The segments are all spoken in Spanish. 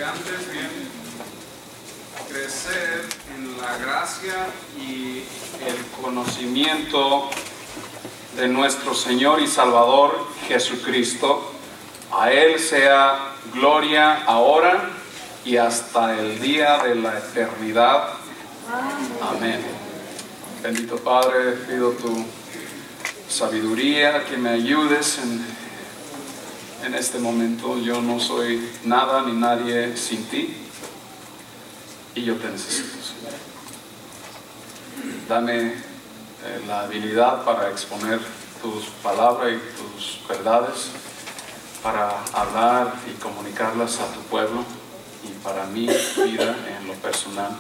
antes bien, crecer en la gracia y el conocimiento de nuestro Señor y Salvador Jesucristo. A Él sea gloria ahora y hasta el día de la eternidad. Amén. Bendito Padre, pido tu sabiduría, que me ayudes en este momento. Yo no soy nada ni nadie sin ti y yo te necesito, Señor. Dame la habilidad para exponer tus palabras y tus verdades, para hablar y comunicarlas a tu pueblo y para mi vida en lo personal,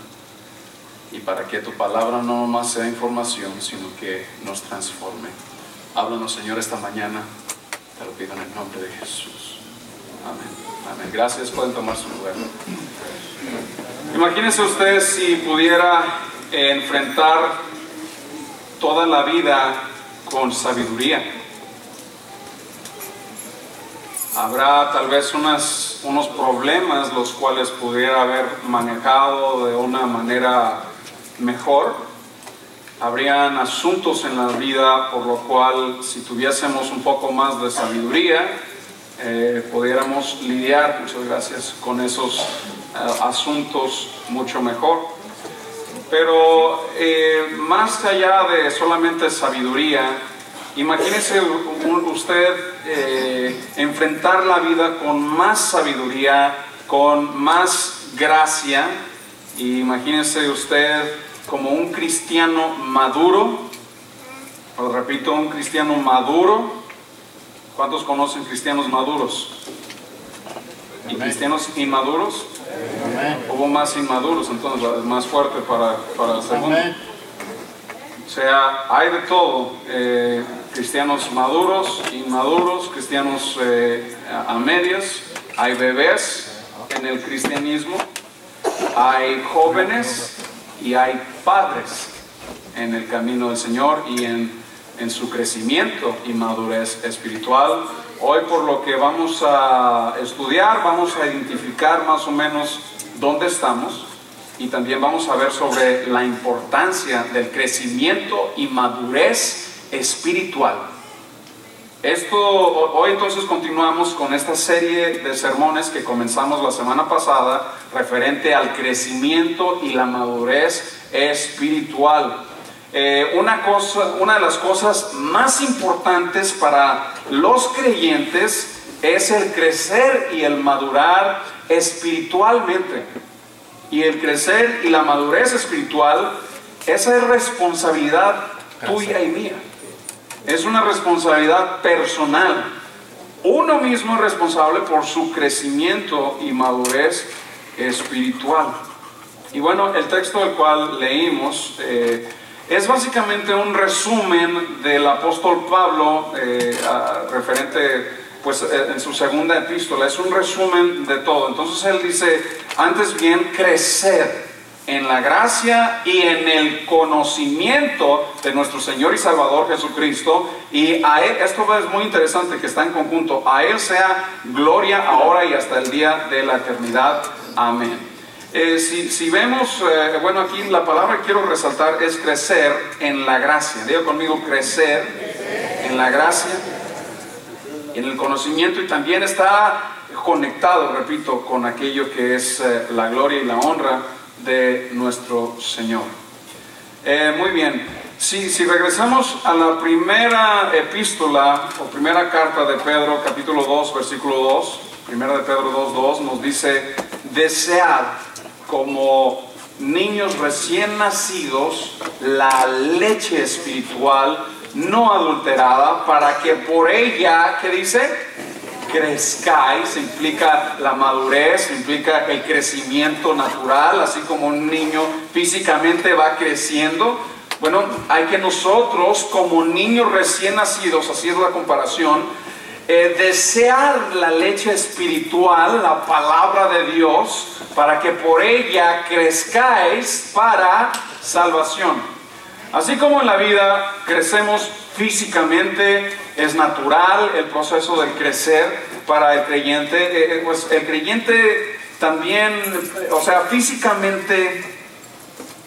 y para que tu palabra no nomás sea información, sino que nos transforme. Háblanos, Señor, esta mañana. Te lo pido en el nombre de Jesús. Amén. Amén. Gracias. Pueden tomar su lugar. Imagínense usted si pudiera enfrentar toda la vida con sabiduría. Habrá tal vez unos problemas los cuales pudiera haber manejado de una manera mejor. Habrían asuntos en la vida por lo cual, si tuviésemos un poco más de sabiduría, pudiéramos lidiar, muchas gracias, con esos asuntos mucho mejor. Pero más allá de solamente sabiduría, imagínese usted enfrentar la vida con más sabiduría, con más gracia. Y imagínese usted como un cristiano maduro. Lo repito, un cristiano maduro. ¿Cuántos conocen cristianos maduros? ¿Y cristianos inmaduros? Amén. Hubo más inmaduros, entonces es más fuerte para el segundo. Amén. O sea, hay de todo. Cristianos maduros, inmaduros, cristianos a medias. Hay bebés en el cristianismo. Hay jóvenes y hay padres en el camino del Señor y en su crecimiento y madurez espiritual. Hoy, por lo que vamos a estudiar, vamos a identificar más o menos dónde estamos, y también vamos a ver sobre la importancia del crecimiento y madurez espiritual. Hoy entonces continuamos con esta serie de sermones que comenzamos la semana pasada, referente al crecimiento y la madurez espiritual. Una de las cosas más importantes para los creyentes es el crecer y el madurar espiritualmente. Y el crecer y la madurez espiritual, esa es responsabilidad tuya y mía. Es una responsabilidad personal. Uno mismo es responsable por su crecimiento y madurez espiritual. Y bueno, el texto del cual leímos es básicamente un resumen del apóstol Pablo referente, pues, en su segunda epístola. Es un resumen de todo. Entonces él dice, antes bien, crecer en la gracia y en el conocimiento de nuestro Señor y Salvador Jesucristo. Y a Él, esto es muy interesante que está en conjunto, a Él sea gloria ahora y hasta el día de la eternidad. Amén. Si vemos, bueno, aquí la palabra que quiero resaltar es crecer en la gracia. Diga conmigo, crecer en la gracia, en el conocimiento, y también está conectado, repito, con aquello que es la gloria y la honra de nuestro Señor. Muy bien, si regresamos a la primera epístola o primera carta de Pedro, capítulo 2, versículo 2, primera de Pedro 2:2, nos dice: desead como niños recién nacidos la leche espiritual no adulterada, para que por ella, ¿qué dice? Crezcáis. Implica la madurez, implica el crecimiento natural, así como un niño físicamente va creciendo. Bueno, hay que nosotros, como niños recién nacidos, así es la comparación, desear la leche espiritual, la palabra de Dios, para que por ella crezcáis para salvación. Así como en la vida crecemos físicamente, es natural el proceso del crecer para el creyente. Pues el creyente también, o sea, físicamente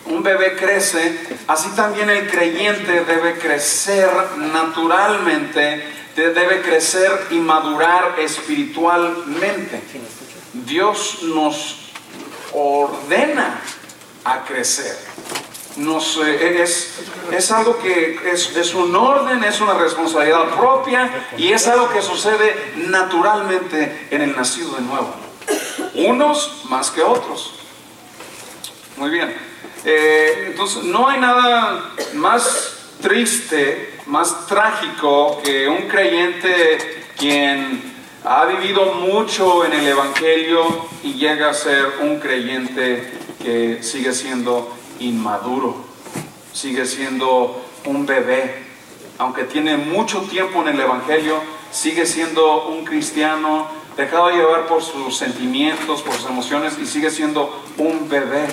un bebé crece, así también el creyente debe crecer naturalmente, debe crecer y madurar espiritualmente. Dios nos ordena a crecer. Es algo que es un orden, es una responsabilidad propia y es algo que sucede naturalmente en el nacido de nuevo. Unos más que otros. Muy bien. Entonces no hay nada más triste, más trágico que un creyente quien ha vivido mucho en el Evangelio y llega a ser un creyente que sigue siendo inmaduro, sigue siendo un bebé. Aunque tiene mucho tiempo en el Evangelio, sigue siendo un cristiano dejado llevar por sus sentimientos, por sus emociones, y sigue siendo un bebé.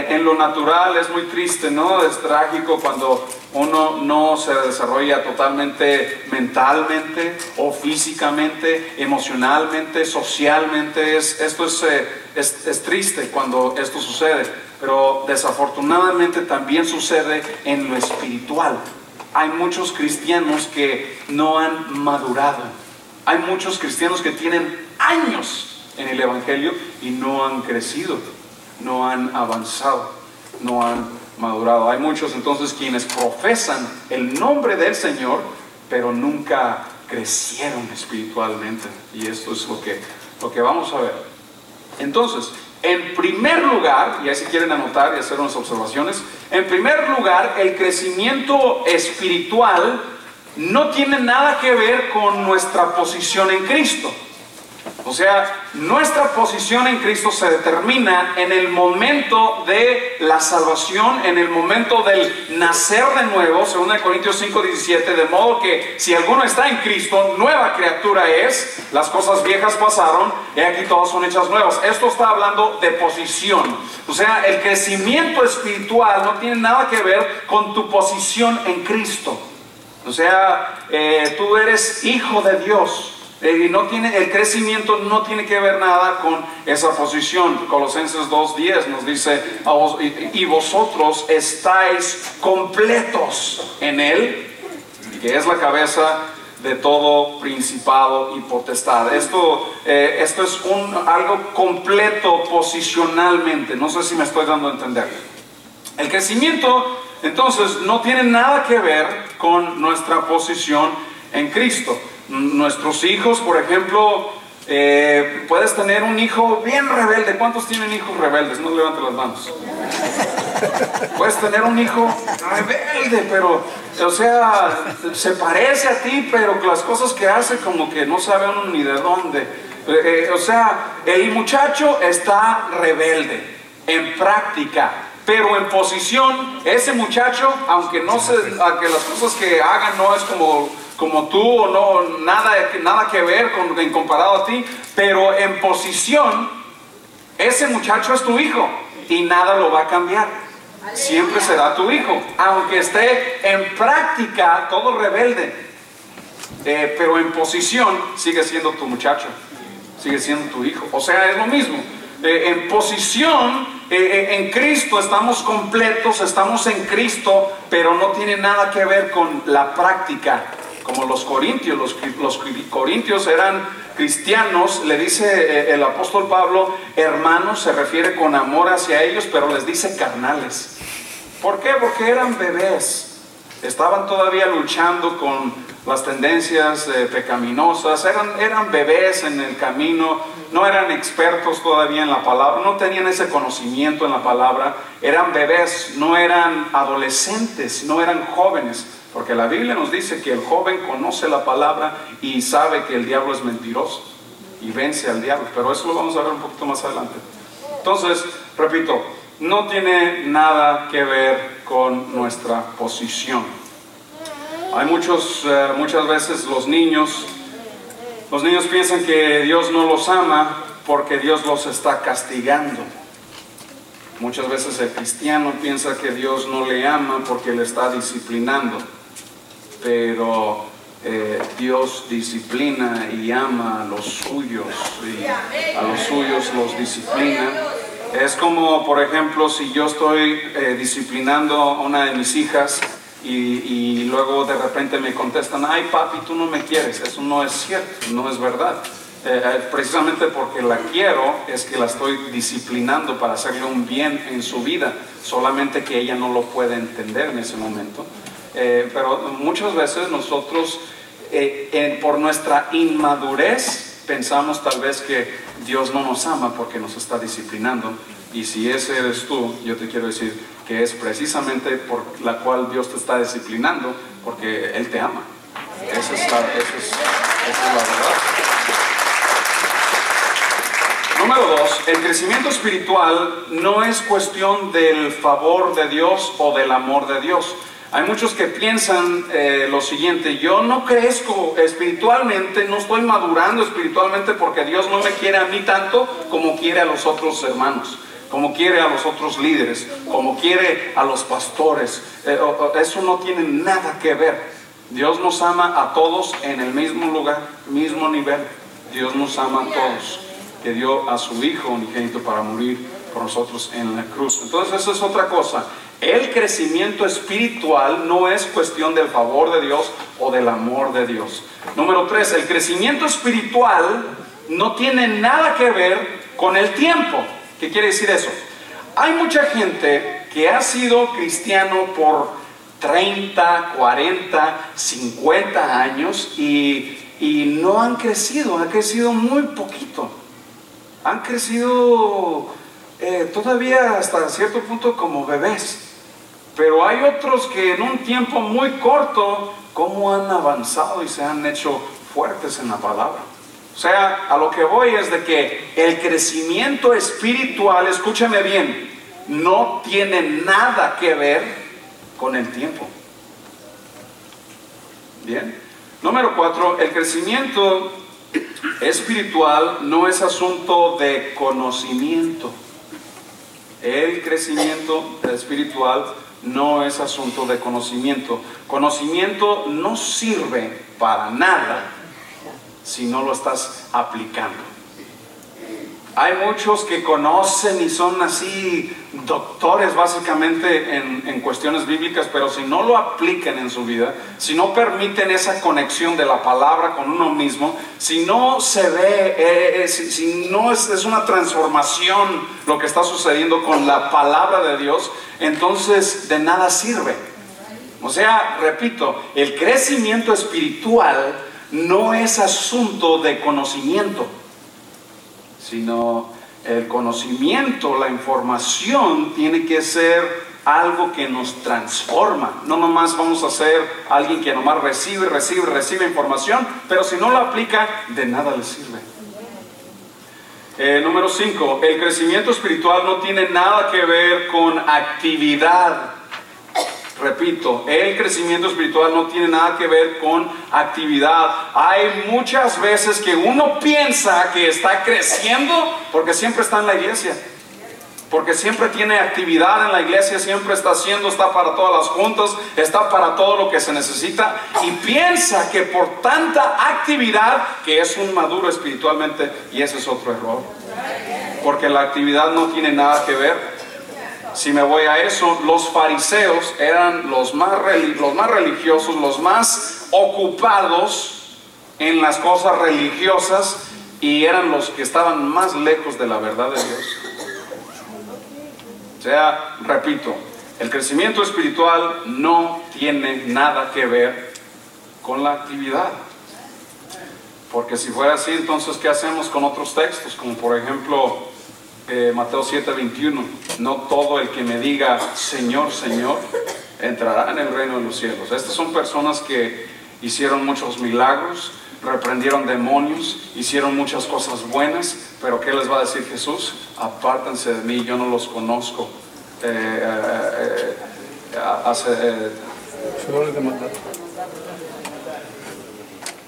En lo natural es muy triste, ¿no? Es trágico cuando uno no se desarrolla totalmente mentalmente o físicamente, emocionalmente, socialmente. Esto es triste cuando esto sucede, pero desafortunadamente también sucede en lo espiritual. Hay muchos cristianos que no han madurado. Hay muchos cristianos que tienen años en el Evangelio y no han crecido, no han avanzado, no han madurado. Hay muchos entonces quienes profesan el nombre del Señor, pero nunca crecieron espiritualmente. Y esto es lo que vamos a ver. Entonces, en primer lugar, y ahí si quieren anotar y hacer unas observaciones, en primer lugar, el crecimiento espiritual no tiene nada que ver con nuestra posición en Cristo. O sea, nuestra posición en Cristo se determina en el momento de la salvación, en el momento del nacer de nuevo, según Corintios 5:17, de modo que si alguno está en Cristo, nueva criatura es, las cosas viejas pasaron, y aquí todas son hechas nuevas. Esto está hablando de posición. O sea, el crecimiento espiritual no tiene nada que ver con tu posición en Cristo. O sea, tú eres hijo de Dios. Y el crecimiento no tiene que ver nada con esa posición. Colosenses 2:10 nos dice: y vosotros estáis completos en Él, que es la cabeza de todo principado y potestad. Esto es algo completo posicionalmente. No sé si me estoy dando a entender. El crecimiento entonces no tiene nada que ver con nuestra posición en Cristo. Nuestros hijos, por ejemplo, puedes tener un hijo bien rebelde. ¿Cuántos tienen hijos rebeldes? No levanten las manos. Puedes tener un hijo rebelde, pero, o sea, se parece a ti, pero las cosas que hace como que no sabe uno ni de dónde. O sea, el muchacho está rebelde en práctica, pero en posición, ese muchacho, aunque las cosas que hagan no es como tú, o no, nada que ver en comparado a ti, pero en posición, ese muchacho es tu hijo y nada lo va a cambiar. Siempre será tu hijo, aunque esté en práctica todo rebelde, pero en posición sigue siendo tu muchacho, sigue siendo tu hijo. O sea, es lo mismo. En posición, en Cristo estamos completos, estamos en Cristo, pero no tiene nada que ver con la práctica. Como los corintios, los corintios eran cristianos, le dice el apóstol Pablo, hermanos, se refiere con amor hacia ellos, pero les dice carnales. ¿Por qué? Porque eran bebés, estaban todavía luchando con las tendencias pecaminosas, eran bebés en el camino, no eran expertos todavía en la palabra, no tenían ese conocimiento en la palabra, eran bebés, no eran adolescentes, no eran jóvenes. Porque la Biblia nos dice que el joven conoce la palabra y sabe que el diablo es mentiroso y vence al diablo, pero eso lo vamos a ver un poquito más adelante. Entonces, repito, no tiene nada que ver con nuestra posición. Hay muchas veces los niños piensan que Dios no los ama porque Dios los está castigando. Muchas veces el cristiano piensa que Dios no le ama porque le está disciplinando. Pero Dios disciplina y ama a los suyos, y a los suyos los disciplina. Es como, por ejemplo, si yo estoy disciplinando a una de mis hijas y luego de repente me contestan: ay papi, tú no me quieres. Eso no es cierto, no es verdad. Precisamente porque la quiero es que la estoy disciplinando para hacerle un bien en su vida, solamente que ella no lo puede entender en ese momento. Pero muchas veces nosotros por nuestra inmadurez pensamos tal vez que Dios no nos ama porque nos está disciplinando, y si ese eres tú, yo te quiero decir que es precisamente por la cual Dios te está disciplinando, porque Él te ama. Esa es la verdad. Número 2, el crecimiento espiritual no es cuestión del favor de Dios o del amor de Dios. Hay muchos que piensan lo siguiente: yo no crezco espiritualmente, no estoy madurando espiritualmente porque Dios no me quiere a mí tanto como quiere a los otros hermanos, como quiere a los otros líderes, como quiere a los pastores. Eso no tiene nada que ver. Dios nos ama a todos en el mismo lugar, mismo nivel. Dios nos ama a todos, que dio a su Hijo unigénito para morir por nosotros en la cruz. Entonces eso es otra cosa. El crecimiento espiritual no es cuestión del favor de Dios o del amor de Dios. Número 3, el crecimiento espiritual no tiene nada que ver con el tiempo. ¿Qué quiere decir eso? Hay mucha gente que ha sido cristiano por 30, 40, 50 años y no han crecido muy poquito. Han crecido todavía hasta cierto punto como bebés. Pero hay otros que en un tiempo muy corto, cómo han avanzado y se han hecho fuertes en la palabra. O sea, a lo que voy es de que el crecimiento espiritual, escúchame bien, no tiene nada que ver con el tiempo. Bien. Número 4, el crecimiento espiritual no es asunto de conocimiento. El crecimiento espiritual no es asunto de conocimiento. Conocimiento no sirve para nada si no lo estás aplicando. Hay muchos que conocen y son así doctores básicamente en cuestiones bíblicas, pero si no lo aplican en su vida, si no permiten esa conexión de la palabra con uno mismo, si no se ve, si no es una transformación lo que está sucediendo con la palabra de Dios, entonces de nada sirve. O sea, repito, el crecimiento espiritual no es asunto de conocimiento, sino el conocimiento, la información tiene que ser algo que nos transforma. No nomás vamos a ser alguien que nomás recibe información, pero si no lo aplica, de nada le sirve. Número 5, el crecimiento espiritual no tiene nada que ver con actividad. Repito, el crecimiento espiritual no tiene nada que ver con actividad. Hay muchas veces que uno piensa que está creciendo porque siempre está en la iglesia, porque siempre tiene actividad en la iglesia, siempre está haciendo, está para todas las juntas, está para todo lo que se necesita, y piensa que por tanta actividad que es un maduro espiritualmente, y ese es otro error, porque la actividad no tiene nada que ver. Si me voy a eso, los fariseos eran los más religiosos, los más ocupados en las cosas religiosas, y eran los que estaban más lejos de la verdad de Dios. O sea, repito, el crecimiento espiritual no tiene nada que ver con la actividad. Porque si fuera así, entonces ¿qué hacemos con otros textos? Como por ejemplo Mateo 7:21, no todo el que me diga Señor, Señor entrará en el reino de los cielos. Estas son personas que hicieron muchos milagros, reprendieron demonios, hicieron muchas cosas buenas, pero ¿qué les va a decir Jesús? Apártense de mí, yo no los conozco.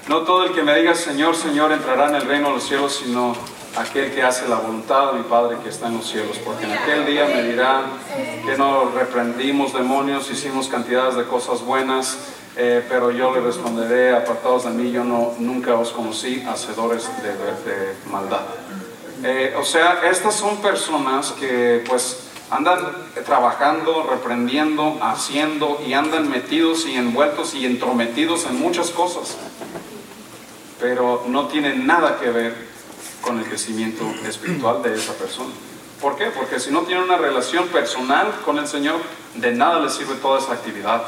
No todo el que me diga Señor, Señor entrará en el reino de los cielos, sino aquel que hace la voluntad de mi Padre que está en los cielos. Porque en aquel día me dirán que no reprendimos demonios, hicimos cantidades de cosas buenas, pero yo le responderé: apartados de mí, yo nunca os conocí, hacedores de maldad. O sea, estas son personas que pues andan trabajando, reprendiendo, haciendo, y andan metidos y envueltos y entrometidos en muchas cosas, pero no tienen nada que ver con el crecimiento espiritual de esa persona. ¿Por qué? Porque si no tienen una relación personal con el Señor, de nada les sirve toda esa actividad.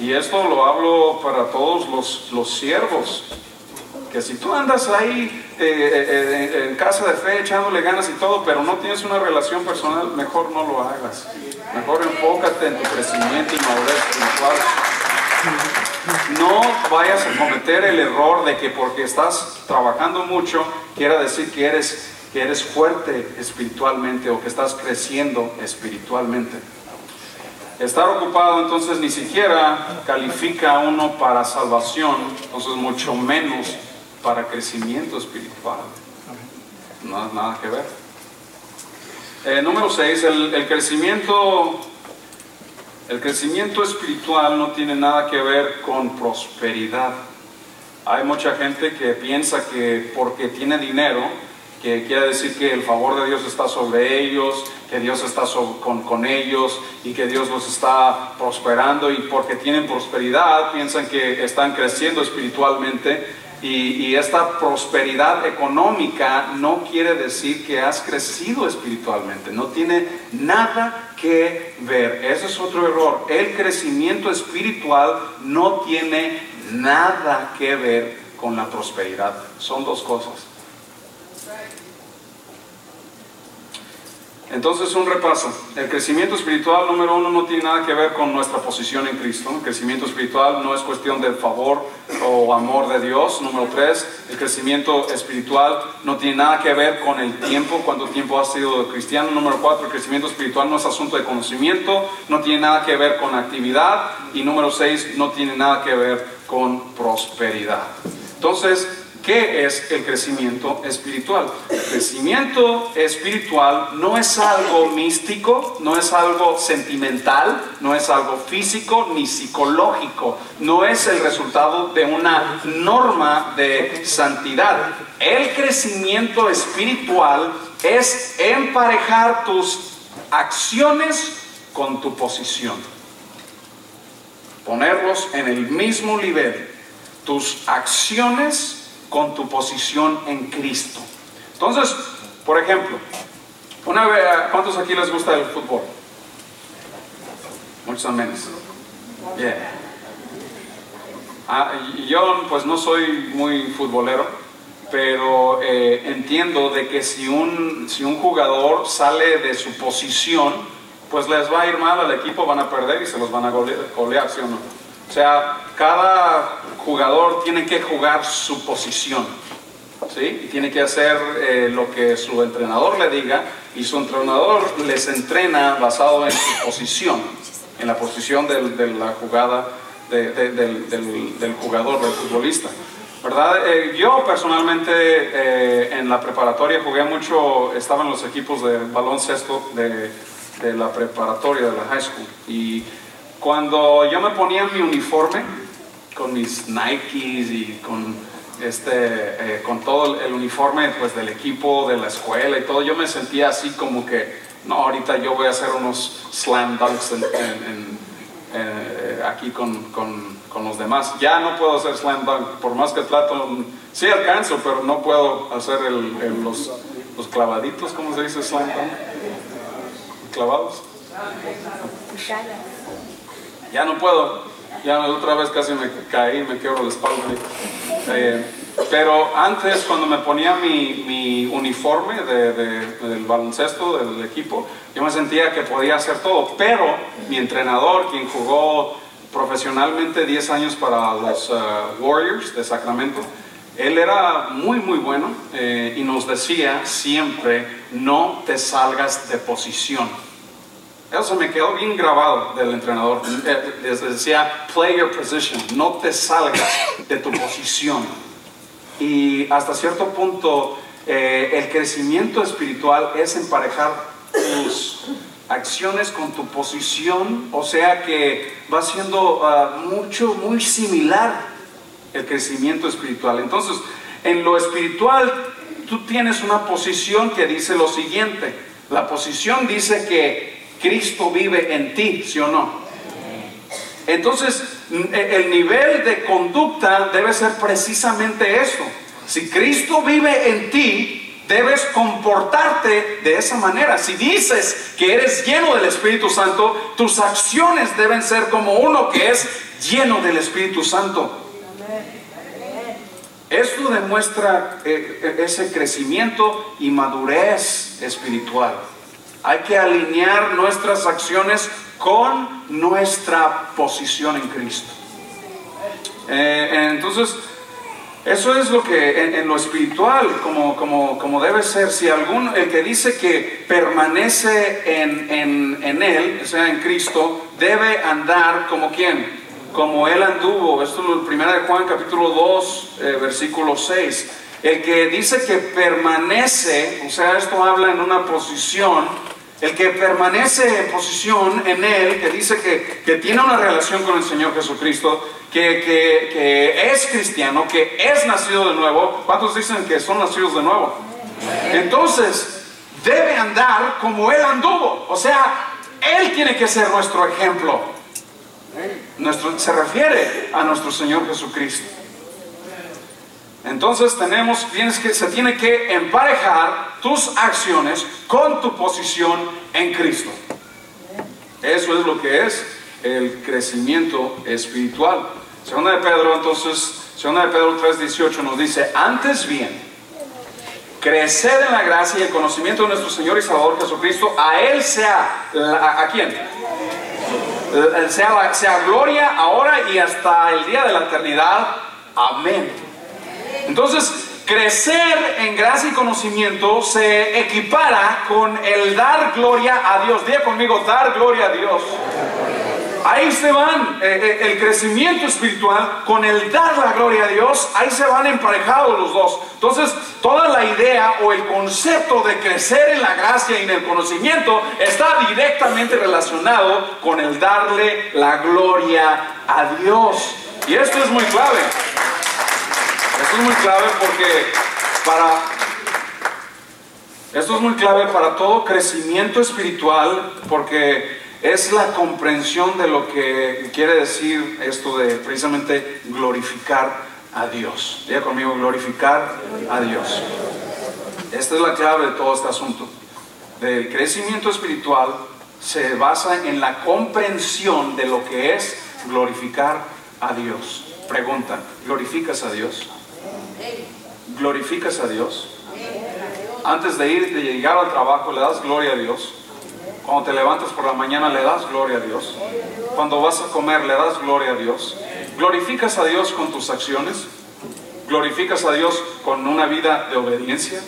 Y esto lo hablo para todos los siervos, que si tú andas ahí en casa de fe echándole ganas y todo, pero no tienes una relación personal, mejor no lo hagas. Mejor enfócate en tu crecimiento y madurez espiritual. No vayas a cometer el error de que porque estás trabajando mucho quiera decir que eres fuerte espiritualmente o que estás creciendo espiritualmente. Estar ocupado entonces ni siquiera califica a uno para salvación, entonces mucho menos para crecimiento espiritual. No, nada que ver. Número 6, el crecimiento espiritual no tiene nada que ver con prosperidad. Hay mucha gente que piensa que porque tiene dinero, que quiere decir que el favor de Dios está sobre ellos, que Dios está con ellos y que Dios los está prosperando, y porque tienen prosperidad piensan que están creciendo espiritualmente. Y esta prosperidad económica no quiere decir que has crecido espiritualmente, no tiene nada que ver. Ese es otro error. El crecimiento espiritual no tiene nada que ver con la prosperidad. Son dos cosas. Entonces, un repaso. El crecimiento espiritual, número 1, no tiene nada que ver con nuestra posición en Cristo. El crecimiento espiritual no es cuestión del favor o amor de Dios. Número 3, el crecimiento espiritual no tiene nada que ver con el tiempo, cuánto tiempo has sido cristiano. Número 4, el crecimiento espiritual no es asunto de conocimiento, no tiene nada que ver con actividad. Y número 6, no tiene nada que ver con prosperidad. Entonces, ¿qué es el crecimiento espiritual? El crecimiento espiritual no es algo místico, no es algo sentimental, no es algo físico ni psicológico, no es el resultado de una norma de santidad. El crecimiento espiritual es emparejar tus acciones con tu posición, ponerlos en el mismo nivel, tus acciones con tu posición en Cristo. Entonces, por ejemplo, ¿cuántos aquí les gusta el fútbol? Muchos amén. Yeah. Yo pues no soy muy futbolero, pero entiendo de que si un jugador sale de su posición, pues les va a ir mal al equipo, van a perder y se los van a golear, ¿sí o no? O sea, cada jugador tiene que jugar su posición, ¿sí? Y tiene que hacer lo que su entrenador le diga, y su entrenador les entrena basado en su posición, en la posición de la jugada del jugador, del futbolista, ¿verdad? Yo personalmente en la preparatoria jugué mucho, estaba en los equipos de baloncesto de la preparatoria, de la high school, y cuando yo me ponía mi uniforme con mis Nikes y con todo el uniforme pues del equipo, de la escuela y todo, yo me sentía así como que no, ahorita yo voy a hacer unos slam dunks aquí con los demás. Ya no puedo hacer slam dunk, por más que trato, sí alcanzo, pero no puedo hacer los clavaditos, ¿cómo se dice slam dunk? Clavados. Ya no puedo, ya otra vez casi me caí, me quiebro la espalda. Pero antes, cuando me ponía mi uniforme del baloncesto, del equipo, yo me sentía que podía hacer todo. Pero mi entrenador, quien jugó profesionalmente 10 años para los Warriors de Sacramento, él era muy bueno y nos decía siempre: no te salgas de posición. Eso se me quedó bien grabado del entrenador. Les decía: play your position, no te salgas de tu posición. Y hasta cierto punto el crecimiento espiritual es emparejar acciones con tu posición, o sea que va siendo muy similar el crecimiento espiritual. Entonces, en lo espiritual, tú tienes una posición que dice lo siguiente. La posición dice que Cristo vive en ti, ¿sí o no? Entonces, el nivel de conducta debe ser precisamente eso. Si Cristo vive en ti, debes comportarte de esa manera. Si dices que eres lleno del Espíritu Santo, tus acciones deben ser como uno que es lleno del Espíritu Santo. Esto demuestra ese crecimiento y madurez espiritual. Hay que alinear nuestras acciones con nuestra posición en Cristo. Entonces, eso es lo que en lo espiritual, como debe ser. Si el que dice que permanece en Él, o sea, en Cristo, debe andar como ¿quién? Como Él anduvo. Esto es 1 Juan capítulo 2, versículo 6. El que dice que permanece, o sea, esto habla en una posición. El que permanece en posición en Él, que dice que tiene una relación con el Señor Jesucristo, que es cristiano, que es nacido de nuevo. ¿Cuántos dicen que son nacidos de nuevo? Entonces, debe andar como Él anduvo. O sea, Él tiene que ser nuestro ejemplo. Se refiere a nuestro Señor Jesucristo. Entonces se tiene que emparejar tus acciones con tu posición en Cristo. Eso es lo que es el crecimiento espiritual. Segunda de Pedro 3:18 nos dice: antes bien, creced en la gracia y el conocimiento de nuestro Señor y Salvador Jesucristo. A Él sea, ¿a quién? Sea gloria ahora y hasta el día de la eternidad. Amén. Entonces, crecer en gracia y conocimiento se equipara con el dar gloria a Dios. Diga conmigo, dar gloria a Dios. Ahí se van el crecimiento espiritual con el dar la gloria a Dios. Ahí se van emparejados los dos. Entonces, toda la idea o el concepto de crecer en la gracia y en el conocimiento está directamente relacionado con el darle la gloria a Dios. Y esto es muy clave. Esto es muy clave para todo crecimiento espiritual, porque es la comprensión de lo que quiere decir esto de precisamente glorificar a Dios. Diga conmigo, glorificar a Dios. Esta es la clave de todo este asunto. El crecimiento espiritual se basa en la comprensión de lo que es glorificar a Dios. Pregunta, ¿glorificas a Dios? ¿Glorificas a Dios? Antes de llegar al trabajo, ¿le das gloria a Dios? Cuando te levantas por la mañana, ¿le das gloria a Dios? Cuando vas a comer, ¿le das gloria a Dios? ¿Glorificas a Dios con tus acciones? ¿Glorificas a Dios con una vida de obediencia?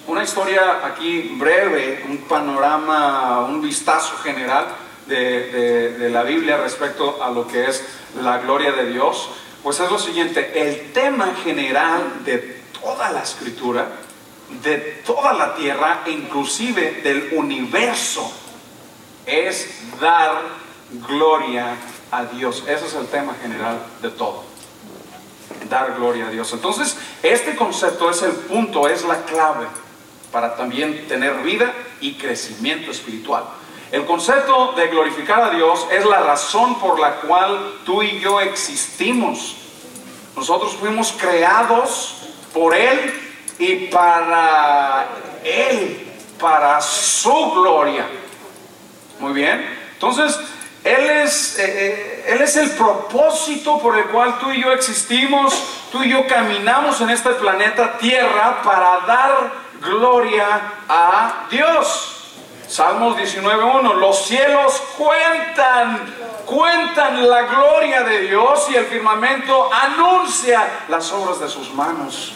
Una historia aquí breve, un panorama, un vistazo general de la Biblia respecto a lo que es la gloria de Dios. Pues es lo siguiente: el tema general de toda la escritura, de toda la tierra e inclusive del universo, es dar gloria a Dios. Ese es el tema general de todo: dar gloria a Dios. Entonces, este concepto es el punto, es la clave para también tener vida y crecimiento espiritual. El concepto de glorificar a Dios es la razón por la cual tú y yo existimos. Nosotros fuimos creados por Él y para Él, para su gloria. Muy bien. Entonces, Él es el propósito por el cual tú y yo existimos. Tú y yo caminamos en este planeta Tierra para dar gloria a Dios. Salmos 19:1: los cielos cuentan la gloria de Dios, y el firmamento anuncia las obras de sus manos.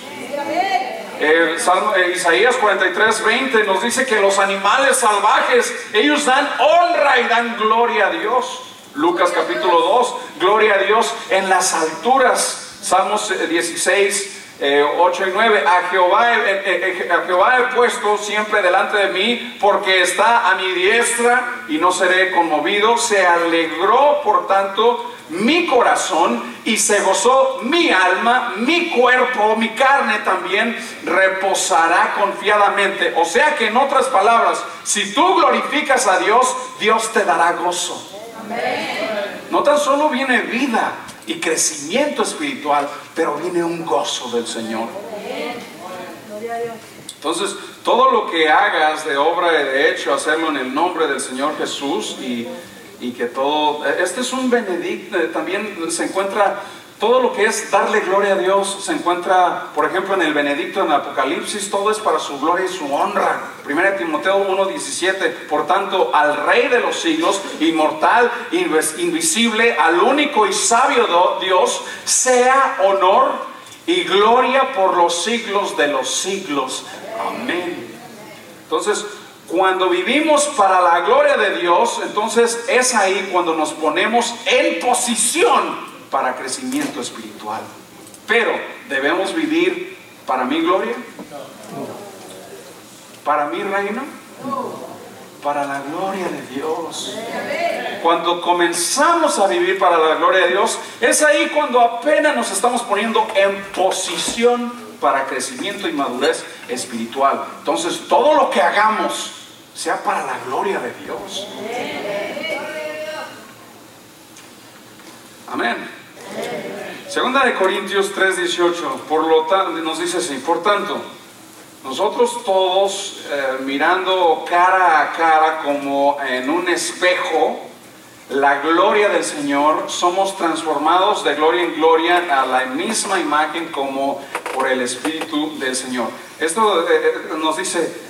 Isaías 43:20 nos dice que los animales salvajes, ellos dan honra y dan gloria a Dios. Lucas capítulo 2, gloria a Dios en las alturas. Salmos 16, 8 y 9, a Jehová he puesto siempre delante de mí, porque está a mi diestra y no seré conmovido. Se alegró por tanto mi corazón y se gozó mi alma, mi cuerpo, mi carne también reposará confiadamente. O sea que en otras palabras, si tú glorificas a Dios, Dios te dará gozo. No tan solo viene vida y crecimiento espiritual, pero viene un gozo del Señor. Entonces, todo lo que hagas de obra y de hecho, hacerlo en el nombre del Señor Jesús y que todo, este es un benedicto, también se encuentra todo lo que es darle gloria a Dios, se encuentra, por ejemplo, en el benedicto en Apocalipsis, todo es para su gloria y su honra. 1 Timoteo 1:17, por tanto, al Rey de los siglos, inmortal, invisible, al único y sabio Dios, sea honor y gloria por los siglos de los siglos. Amén. Entonces, cuando vivimos para la gloria de Dios, entonces es ahí cuando nos ponemos en posición para crecimiento espiritual. Pero, ¿debemos vivir para mi gloria? ¿Para mi reino? Para la gloria de Dios. Cuando comenzamos a vivir para la gloria de Dios, es ahí cuando apenas nos estamos poniendo en posición para crecimiento y madurez espiritual. Entonces, todo lo que hagamos sea para la gloria de Dios. Amén. Segunda de Corintios 3:18, por lo tanto, nos dice así: por tanto, nosotros todos, mirando cara a cara como en un espejo la gloria del Señor, somos transformados de gloria en gloria a la misma imagen como por el Espíritu del Señor. Esto nos dice,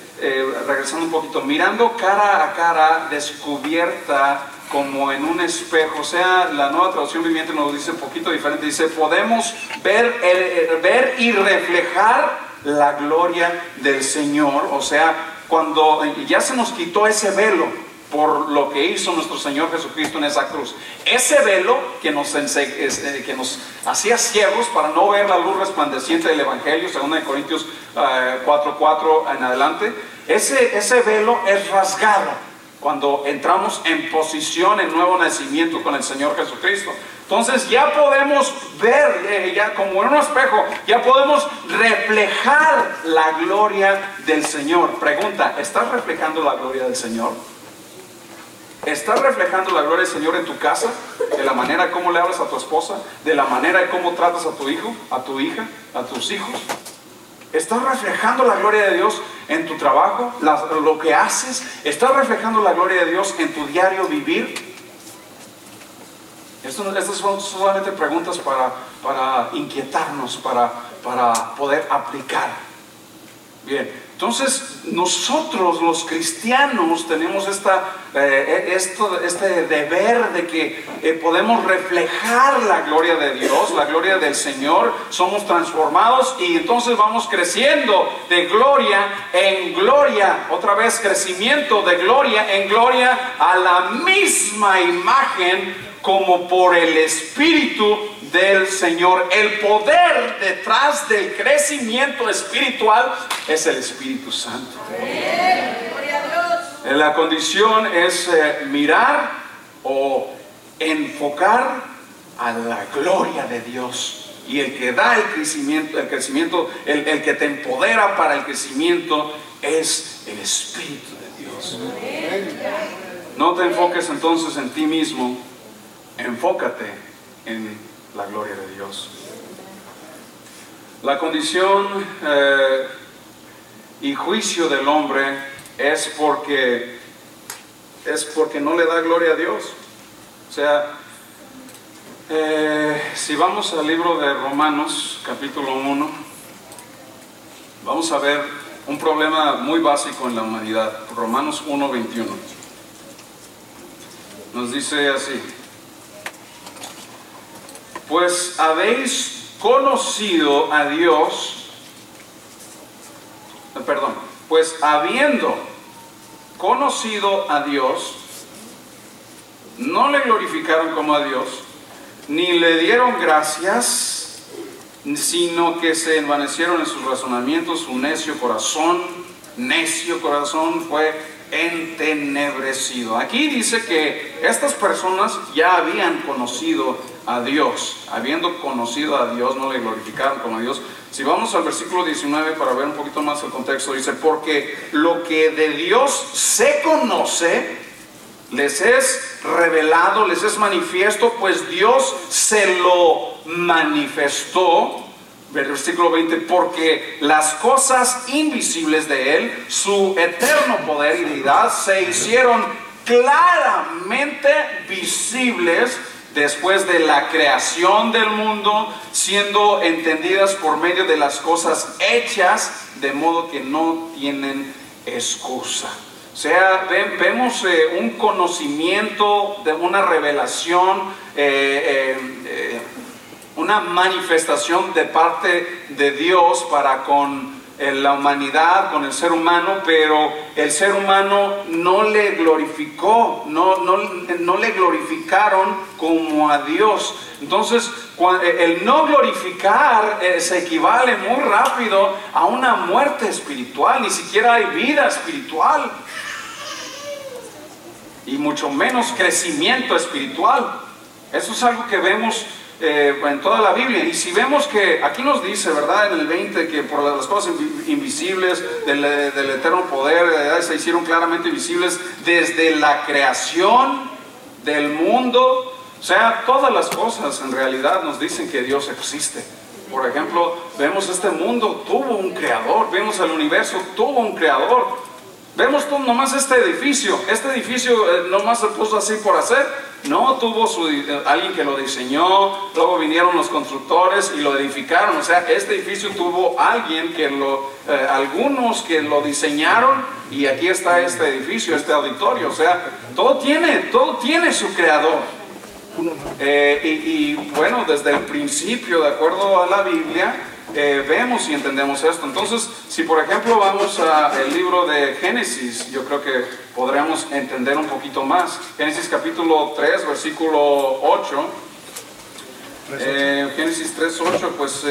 regresando un poquito, mirando cara a cara, descubierta como en un espejo. O sea, la Nueva Traducción Viviente nos dice un poquito diferente, dice: podemos ver y reflejar la gloria del Señor. O sea, cuando ya se nos quitó ese velo por lo que hizo nuestro Señor Jesucristo en esa cruz, ese velo que nos hacía ciegos para no ver la luz resplandeciente del Evangelio, 2 Corintios 4:4 en adelante, ese velo es rasgado cuando entramos en posición, en nuevo nacimiento con el Señor Jesucristo. Entonces ya podemos ver, ya como en un espejo, ya podemos reflejar la gloria del Señor. Pregunta: ¿estás reflejando la gloria del Señor? ¿Estás reflejando la gloria del Señor en tu casa? De la manera como le hablas a tu esposa, de la manera en cómo tratas a tu hijo, a tu hija, a tus hijos. ¿Estás reflejando la gloria de Dios en tu trabajo, lo que haces? ¿Estás reflejando la gloria de Dios en tu diario vivir? Estas son solamente preguntas para inquietarnos, para poder aplicar. Bien, entonces nosotros los cristianos tenemos este deber de que podemos reflejar la gloria de Dios, la gloria del Señor. Somos transformados y entonces vamos creciendo de gloria en gloria. Otra vez, crecimiento de gloria en gloria a la misma imagen como por el Espíritu del Señor. El poder detrás del crecimiento espiritual es el Espíritu Santo. La condición es mirar o enfocar a la gloria de Dios. Y el que da el crecimiento, el que te empodera para el crecimiento es el Espíritu de Dios. No te enfoques entonces en ti mismo, enfócate en la gloria de Dios. La condición y juicio del hombre es porque no le da gloria a Dios. O sea, si vamos al libro de Romanos capítulo 1, vamos a ver un problema muy básico en la humanidad. Romanos 1:21 nos dice así: pues habéis conocido a Dios, pues habiendo conocido a Dios, no le glorificaron como a Dios, ni le dieron gracias, sino que se envanecieron en sus razonamientos, su necio corazón fue entenebrecido. Aquí dice que estas personas ya habían conocido a Dios. Habiendo conocido a Dios, no le glorificaron como a Dios. Si vamos al versículo 19 para ver un poquito más el contexto, dice: porque lo que de Dios se conoce les es revelado, les es manifiesto, pues Dios se lo manifestó. Versículo 20: porque las cosas invisibles de Él, su eterno poder y deidad, se hicieron claramente visibles después de la creación del mundo, siendo entendidas por medio de las cosas hechas, de modo que no tienen excusa. O sea, vemos un conocimiento, de una revelación, una manifestación de parte de Dios para con la humanidad, con el ser humano, pero el ser humano no le glorificó, no le glorificaron como a Dios. Entonces, el no glorificar se equivale muy rápido a una muerte espiritual. Ni siquiera hay vida espiritual, y mucho menos crecimiento espiritual. Eso es algo que vemos en toda la Biblia. Y si vemos que aquí nos dice, ¿verdad?, en el 20, que por las cosas invisibles del eterno poder se hicieron claramente visibles desde la creación del mundo. O sea, todas las cosas en realidad nos dicen que Dios existe. Por ejemplo, vemos este mundo, tuvo un creador. Vemos el universo, tuvo un creador. Vemos nomás este edificio nomás se puso así por hacer. No, tuvo alguien que lo diseñó, luego vinieron los constructores y lo edificaron. O sea, este edificio tuvo alguien que algunos que lo diseñaron, y aquí está este edificio, este auditorio. O sea, todo tiene su creador. Y bueno, desde el principio, de acuerdo a la Biblia, vemos y entendemos esto. Entonces, si por ejemplo vamos al libro de Génesis, yo creo que podremos entender un poquito más. Génesis capítulo 3, versículo 8. Génesis 3, 8, pues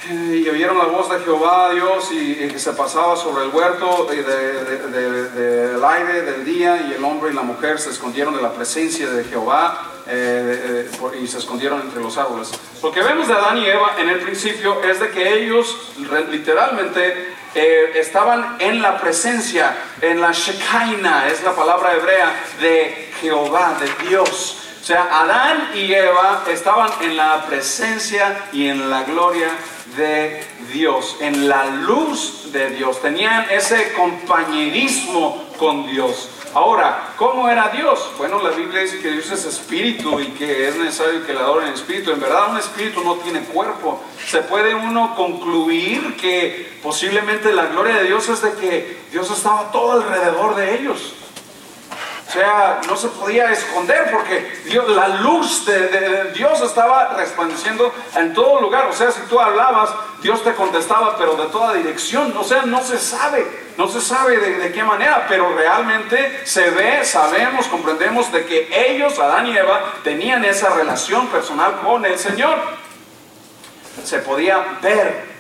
y oyeron la voz de Jehová Dios y que se pasaba sobre el huerto del aire del día, y el hombre y la mujer se escondieron de la presencia de Jehová y se escondieron entre los árboles. Lo que vemos de Adán y Eva en el principio es de que ellos literalmente estaban en la presencia, en la Shekinah, es la palabra hebrea de Jehová, de Dios. O sea, Adán y Eva estaban en la presencia y en la gloria de Dios, en la luz de Dios. Tenían ese compañerismo con Dios. Ahora, ¿cómo era Dios? Bueno, la Biblia dice que Dios es espíritu y que es necesario que le adoren en espíritu. En verdad, un espíritu no tiene cuerpo. Se puede uno concluir que posiblemente la gloria de Dios es de que Dios estaba todo alrededor de ellos. O sea, no se podía esconder porque la luz de Dios estaba resplandeciendo en todo lugar. O sea, si tú hablabas, Dios te contestaba, pero de toda dirección. O sea, no se sabe de qué manera, pero realmente se ve, sabemos, comprendemos de que ellos, Adán y Eva, tenían esa relación personal con el Señor. Se podía ver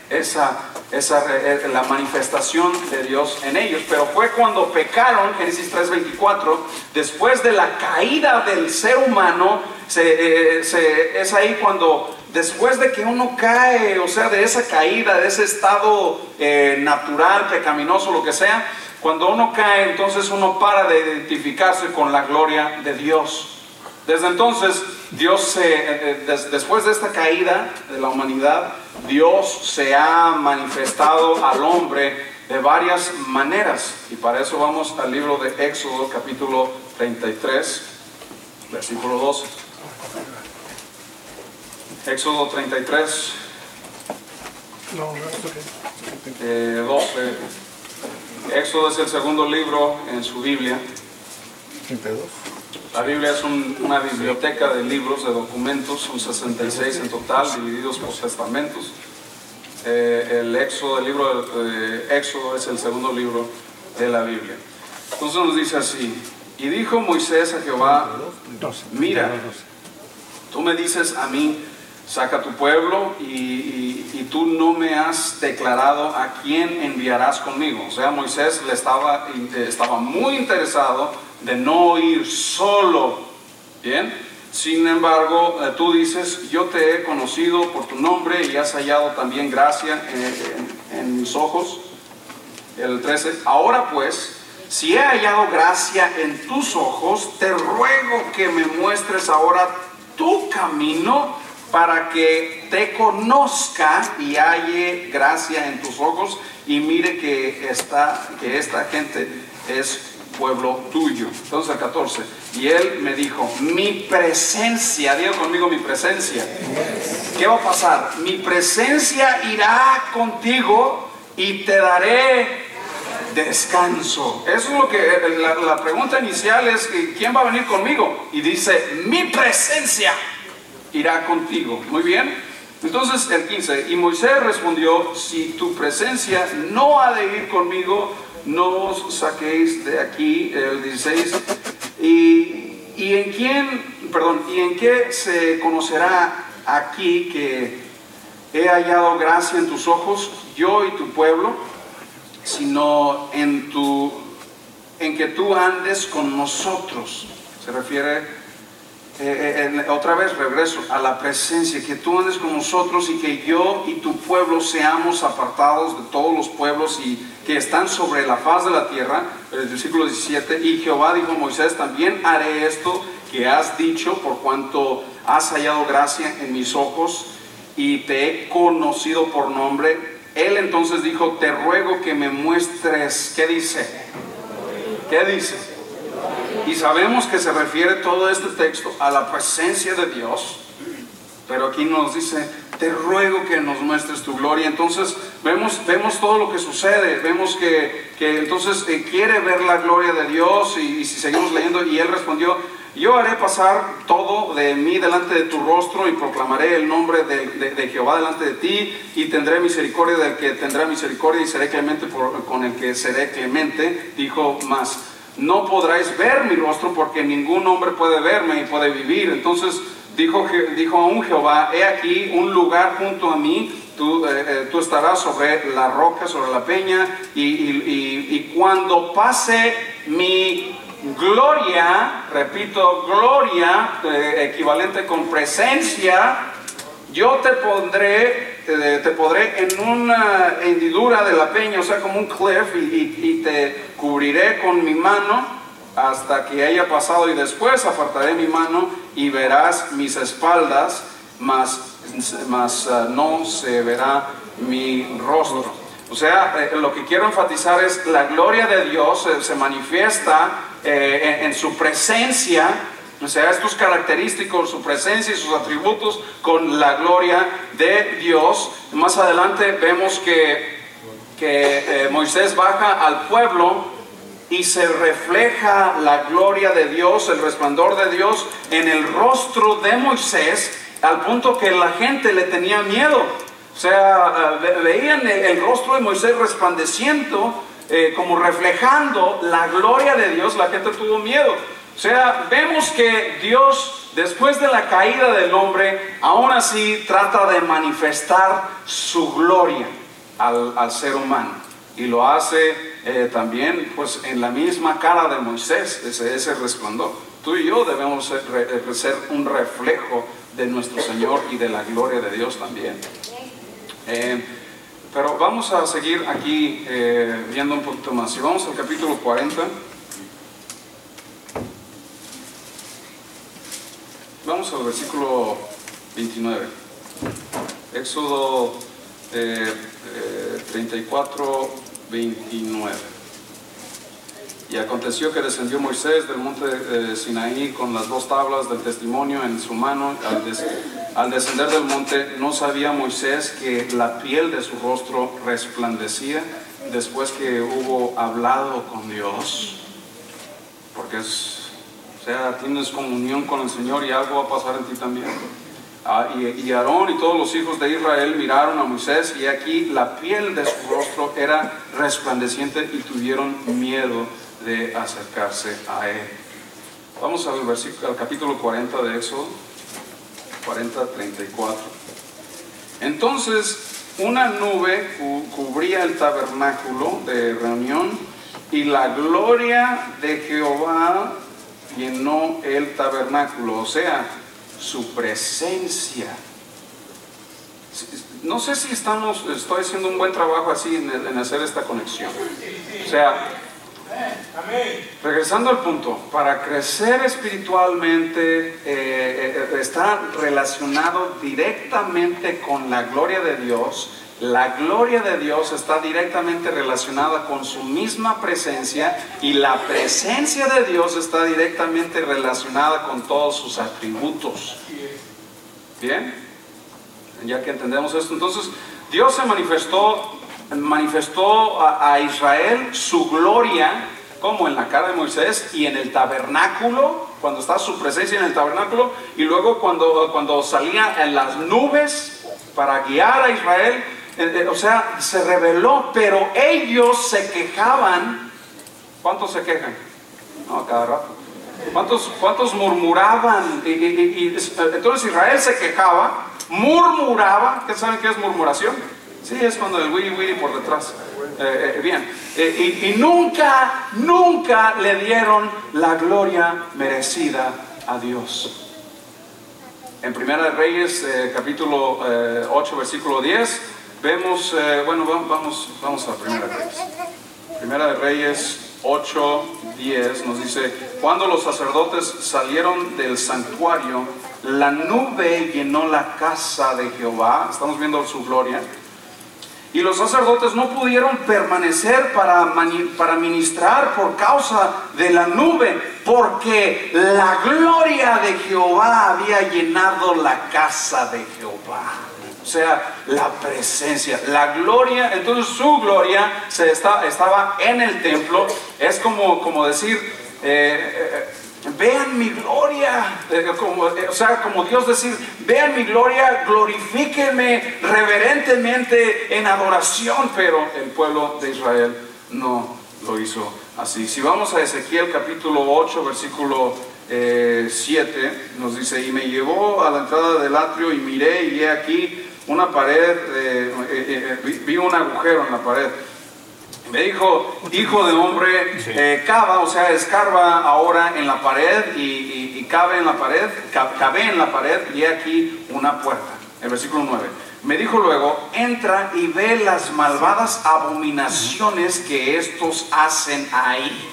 la manifestación de Dios en ellos. Pero fue cuando pecaron, Génesis 3:24, después de la caída del ser humano, es ahí cuando, después de que uno cae, o sea, de esa caída, de ese estado natural, pecaminoso, lo que sea, cuando uno cae, entonces uno para de identificarse con la gloria de Dios. Desde entonces, Dios después de esta caída de la humanidad, Dios se ha manifestado al hombre de varias maneras. Y para eso vamos al libro de Éxodo, capítulo 33, versículo 12. Éxodo 33, 12. Éxodo es el segundo libro en su Biblia. 32. La Biblia es una biblioteca de libros, de documentos, son 66 en total, divididos por testamentos. El libro de Éxodo es el segundo libro de la Biblia. Entonces nos dice así: y dijo Moisés a Jehová, mira, tú me dices a mí, saca a tu pueblo y tú no me has declarado a quién enviarás conmigo. O sea, Moisés estaba muy interesado de no ir solo, ¿bien? Sin embargo, tú dices, yo te he conocido por tu nombre y has hallado también gracia en mis ojos. El 13, ahora pues, si he hallado gracia en tus ojos, te ruego que me muestres ahora tu camino para que te conozca y halle gracia en tus ojos y mire que esta gente es pueblo tuyo. Entonces el 14, y él me dijo, mi presencia, diga conmigo mi presencia. ¿Qué va a pasar? Mi presencia irá contigo y te daré descanso. Eso es lo que la pregunta inicial es, ¿quién va a venir conmigo? Y dice, mi presencia irá contigo. Muy bien. Entonces el 15, y Moisés respondió, si tu presencia no ha de ir conmigo, no os saquéis de aquí. El 16, y en qué se conocerá aquí que he hallado gracia en tus ojos, yo y tu pueblo, sino en que tú andes con nosotros. Se refiere otra vez regreso a la presencia, que tú andes con nosotros y que yo y tu pueblo seamos apartados de todos los pueblos y que están sobre la faz de la tierra. El versículo 17, y Jehová dijo a Moisés, también haré esto que has dicho, por cuanto has hallado gracia en mis ojos y te he conocido por nombre. Él entonces dijo, te ruego que me muestres. ¿Qué dice? ¿Qué dice? Y sabemos que se refiere todo este texto a la presencia de Dios, pero aquí nos dice, te ruego que nos muestres tu gloria. Entonces vemos todo lo que sucede, vemos que entonces quiere ver la gloria de Dios, y si seguimos leyendo, y él respondió, yo haré pasar todo de mí delante de tu rostro y proclamaré el nombre de Jehová delante de ti, y tendré misericordia del que tendrá misericordia y seré clemente con el que seré clemente. Dijo más, no podráis ver mi rostro porque ningún hombre puede verme y puede vivir. Entonces dijo aún Jehová, he aquí un lugar junto a mí, tú estarás sobre la roca, sobre la peña, y cuando pase mi gloria, repito, gloria, equivalente con presencia, yo te podré en una hendidura de la peña, o sea, como un cliff, y te cubriré con mi mano hasta que haya pasado, y después apartaré mi mano y verás mis espaldas, mas no se verá mi rostro. O sea, lo que quiero enfatizar es la gloria de Dios se manifiesta en su presencia. O sea, estos característicos, su presencia y sus atributos con la gloria de Dios. Más adelante vemos que Moisés baja al pueblo y se refleja la gloria de Dios, el resplandor de Dios en el rostro de Moisés, al punto que la gente le tenía miedo. O sea, veían el rostro de Moisés resplandeciendo, como reflejando la gloria de Dios. La gente tuvo miedo. O sea, vemos que Dios, después de la caída del hombre, aún así trata de manifestar su gloria al ser humano. Y lo hace también pues en la misma cara de Moisés, ese resplandor. Tú y yo debemos ser un reflejo de nuestro Señor y de la gloria de Dios también. Pero vamos a seguir aquí viendo un poquito más. Si vamos al capítulo 40, vamos al versículo 29. Éxodo 34, 29. Y aconteció que descendió Moisés del monte Sinaí con las dos tablas del testimonio en su mano. Al descender del monte, no sabía Moisés que la piel de su rostro resplandecía después que hubo hablado con Dios. Porque o sea, tienes comunión con el Señor y algo va a pasar en ti también. Y Aarón y todos los hijos de Israel miraron a Moisés, y aquí la piel de su rostro era resplandeciente y tuvieron miedo de acercarse a él. Vamos al capítulo 40 de Éxodo. 40:34. Entonces una nube cubría el tabernáculo de reunión y la gloria de Jehová llenó el tabernáculo, o sea, su presencia. No sé si estoy haciendo un buen trabajo así en hacer esta conexión. O sea, regresando al punto, para crecer espiritualmente está relacionado directamente con la gloria de Dios. La gloria de Dios está directamente relacionada con su misma presencia y la presencia de Dios está directamente relacionada con todos sus atributos. ¿Bien? Ya que entendemos esto, entonces Dios se manifestó a Israel su gloria, como en la cara de Moisés y en el tabernáculo, cuando está su presencia en el tabernáculo, y luego cuando salía en las nubes para guiar a Israel. O sea, se reveló, pero ellos se quejaban. ¿Cuántos se quejan? No, cada rato. ¿Cuántos murmuraban? Entonces Israel se quejaba, murmuraba. ¿Saben qué es murmuración? Sí, es cuando el wiri wiri por detrás. Bien. Y nunca le dieron la gloria merecida a Dios. En Primera de Reyes, capítulo 8, versículo 10, vemos, vamos a Primera de Reyes. Primera de Reyes 8:10 nos dice: cuando los sacerdotes salieron del santuario, la nube llenó la casa de Jehová. Estamos viendo su gloria. Y los sacerdotes no pudieron permanecer para ministrar por causa de la nube, porque la gloria de Jehová había llenado la casa de Jehová. O sea, la presencia, la gloria. Entonces su gloria estaba en el templo. Es como decir, vean mi gloria, como Dios decir, vean mi gloria, glorifíquenme reverentemente en adoración. Pero el pueblo de Israel no lo hizo así. Si vamos a Ezequiel capítulo 8, versículo 7, nos dice: y me llevó a la entrada del atrio y miré, y he aquí una pared, vi un agujero en la pared. Me dijo: hijo de hombre, cava, o sea, escarba ahora en la pared y cabe en la pared, y he aquí una puerta. El versículo 9. Me dijo luego: entra y ve las malvadas abominaciones que estos hacen ahí.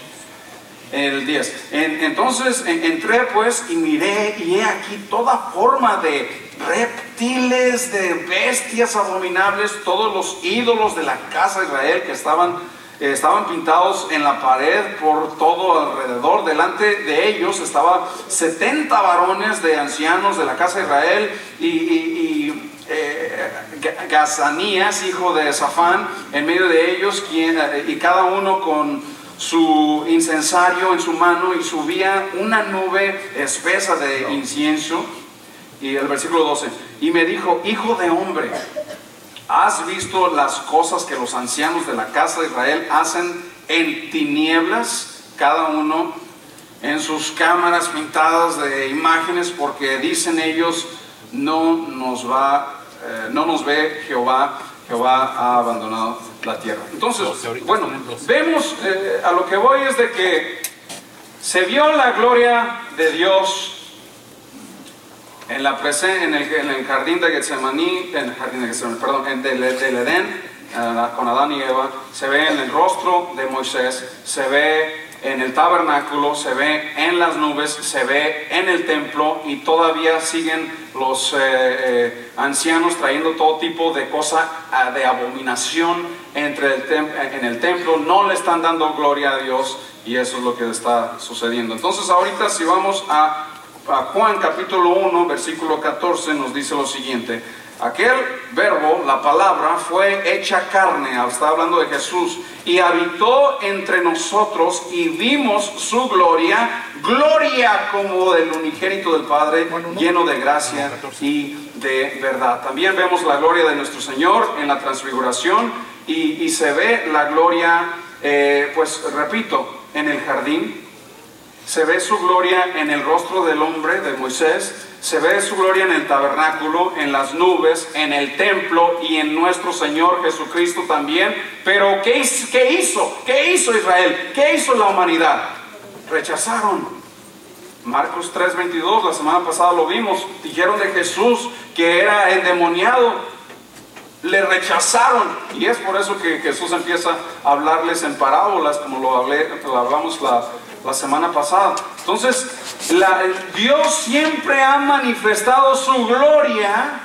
El 10. Entonces entré pues y miré, y he aquí toda forma de reptiles, de bestias abominables, todos los ídolos de la casa de Israel que estaban pintados en la pared por todo alrededor. Delante de ellos estaban 70 varones de ancianos de la casa de Israel y Gazanías, hijo de Safán, en medio de ellos, y cada uno con su incensario en su mano, y subía una nube espesa de incienso. Y el versículo 12: y me dijo: hijo de hombre, ¿has visto las cosas que los ancianos de la casa de Israel hacen en tinieblas, cada uno en sus cámaras pintadas de imágenes? Porque dicen ellos: no nos ve Jehová ha abandonado la tierra. Entonces, bueno, vemos, a lo que voy es de que se vio la gloria de Dios en el jardín de Getsemaní, del Edén, con Adán y Eva. Se ve en el rostro de Moisés, se ve en el tabernáculo, se ve en las nubes, se ve en el templo, y todavía siguen los ancianos trayendo todo tipo de cosa de abominación en el templo. No le están dando gloria a Dios, y eso es lo que está sucediendo. Entonces ahorita, si vamos a Juan capítulo 1, versículo 14, nos dice lo siguiente: aquel verbo, la palabra, fue hecha carne. Está hablando de Jesús. Y habitó entre nosotros, y vimos su gloria, gloria como del unigénito del Padre, lleno de gracia y de verdad. También vemos la gloria de nuestro Señor en la transfiguración, y se ve la gloria, pues repito, en el jardín. Se ve su gloria en el rostro del hombre, de Moisés. se ve su gloria en el tabernáculo, en las nubes, en el templo y en nuestro Señor Jesucristo también. Pero ¿qué hizo? ¿Qué hizo Israel? ¿Qué hizo la humanidad? Rechazaron. Marcos 3:22, la semana pasada lo vimos. Dijeron de Jesús que era endemoniado. Le rechazaron, y es por eso que Jesús empieza a hablarles en parábolas, como lo hablamos la semana pasada. Entonces, Dios siempre ha manifestado su gloria,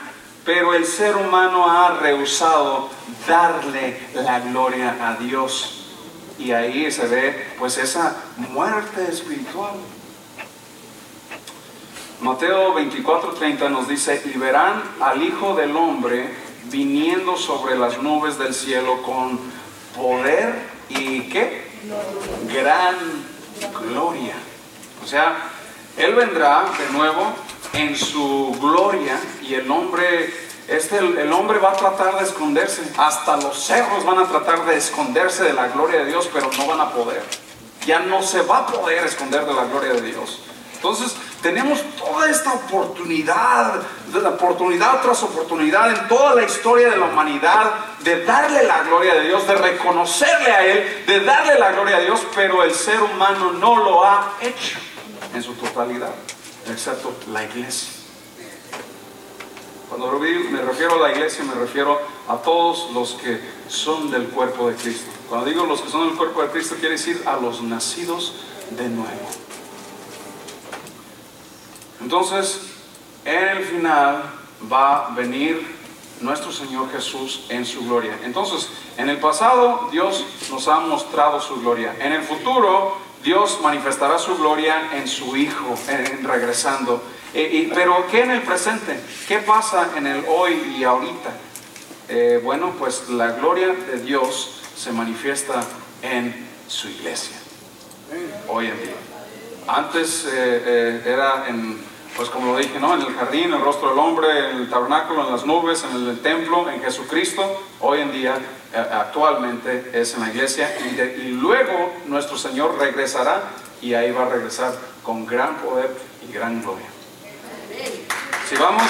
pero el ser humano ha rehusado darle la gloria a Dios. Y ahí se ve pues esa muerte espiritual. Mateo 24:30 nos dice: y verán al Hijo del Hombre viniendo sobre las nubes del cielo con poder y ¿qué? Gran gloria. O sea, Él vendrá de nuevo en su gloria, y el hombre va a tratar de esconderse. Hasta los cerros van a tratar de esconderse de la gloria de Dios, pero no van a poder. Ya no se va a poder esconder de la gloria de Dios. Entonces tenemos toda esta oportunidad tras oportunidad en toda la historia de la humanidad de darle la gloria de Dios, de reconocerle a Él, de darle la gloria a Dios, pero el ser humano no lo ha hecho en su totalidad, excepto la iglesia. Cuando me refiero a la iglesia, me refiero a todos los que son del cuerpo de Cristo. Cuando digo los que son del cuerpo de Cristo, quiere decir a los nacidos de nuevo. Entonces, en el final va a venir nuestro Señor Jesús en su gloria. Entonces, en el pasado Dios nos ha mostrado su gloria. En el futuro Dios manifestará su gloria en su Hijo, regresando. Pero ¿qué en el presente? ¿Qué pasa en el hoy y ahorita? Bueno, pues la gloria de Dios se manifiesta en su iglesia hoy en día. Antes era pues como lo dije, ¿no? En el jardín, el rostro del hombre, en el tabernáculo, en las nubes, en el templo, en Jesucristo. Hoy en día, actualmente, es en la iglesia, y luego nuestro Señor regresará, y ahí va a regresar con gran poder y gran gloria. Si vamos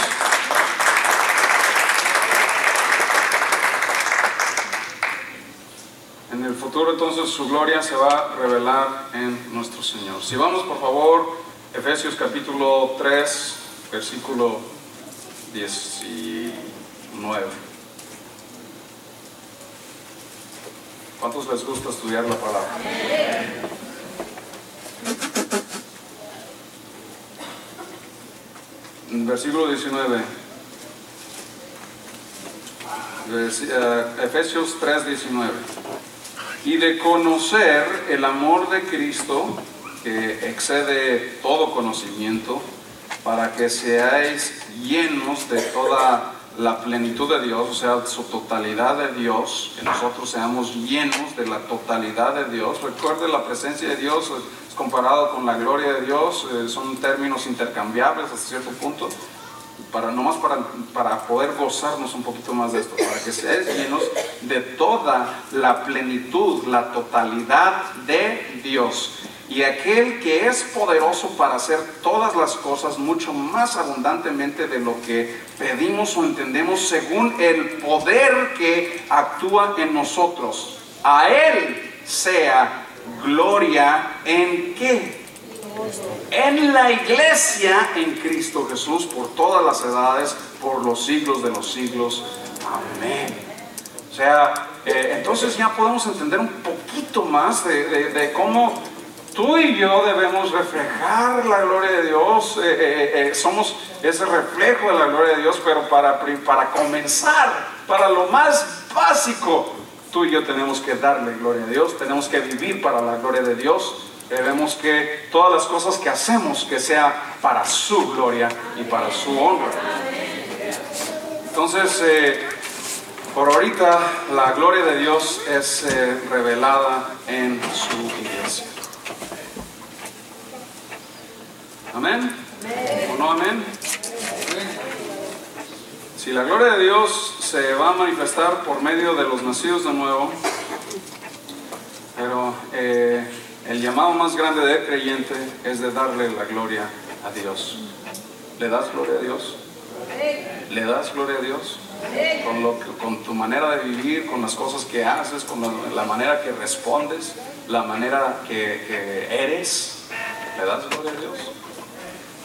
en el futuro, entonces su gloria se va a revelar en nuestro Señor. Si vamos, por favor, Efesios capítulo 3, versículo 19. ¿Cuántos les gusta estudiar la palabra? Versículo 19. Efesios 3, 19. Y de conocer el amor de Cristo, que excede todo conocimiento, para que seáis llenos de toda la plenitud de Dios, o sea, su totalidad de Dios, que nosotros seamos llenos de la totalidad de Dios. Recuerde, la presencia de Dios es comparado con la gloria de Dios, son términos intercambiables hasta cierto punto, para poder gozarnos un poquito más de esto, para que seáis llenos de toda la plenitud, la totalidad de Dios. Y aquel que es poderoso para hacer todas las cosas mucho más abundantemente de lo que pedimos o entendemos, según el poder que actúa en nosotros. A Él sea gloria ¿en qué? En la iglesia, en Cristo Jesús, por todas las edades, por los siglos de los siglos. Amén. O sea, entonces ya podemos entender un poquito más de cómo tú y yo debemos reflejar la gloria de Dios. Somos ese reflejo de la gloria de Dios, pero para comenzar, para lo más básico, tú y yo tenemos que darle gloria a Dios, tenemos que vivir para la gloria de Dios. Debemos que todas las cosas que hacemos, que sea para su gloria y para su honra. Entonces, por ahorita, la gloria de Dios es revelada en su iglesia. ¿Amén? ¿O no amén? Si la gloria de Dios se va a manifestar por medio de los nacidos de nuevo, pero el llamado más grande del creyente es de darle la gloria a Dios. ¿Le das gloria a Dios? ¿Le das gloria a Dios? Con tu manera de vivir, con las cosas que haces, con la manera que respondes, la manera que eres. ¿Le das gloria a Dios?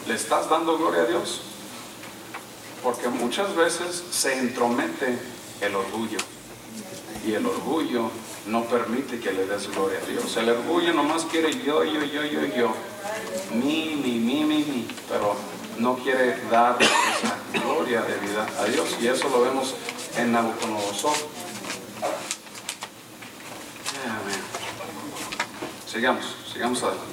¿Le estás dando gloria a Dios? Porque muchas veces se entromete el orgullo. Y el orgullo no permite que le des gloria a Dios. El orgullo nomás quiere yo. Mi. Pero no quiere dar esa gloria de vida a Dios. Y eso lo vemos en Nabucodonosor. Sigamos adelante.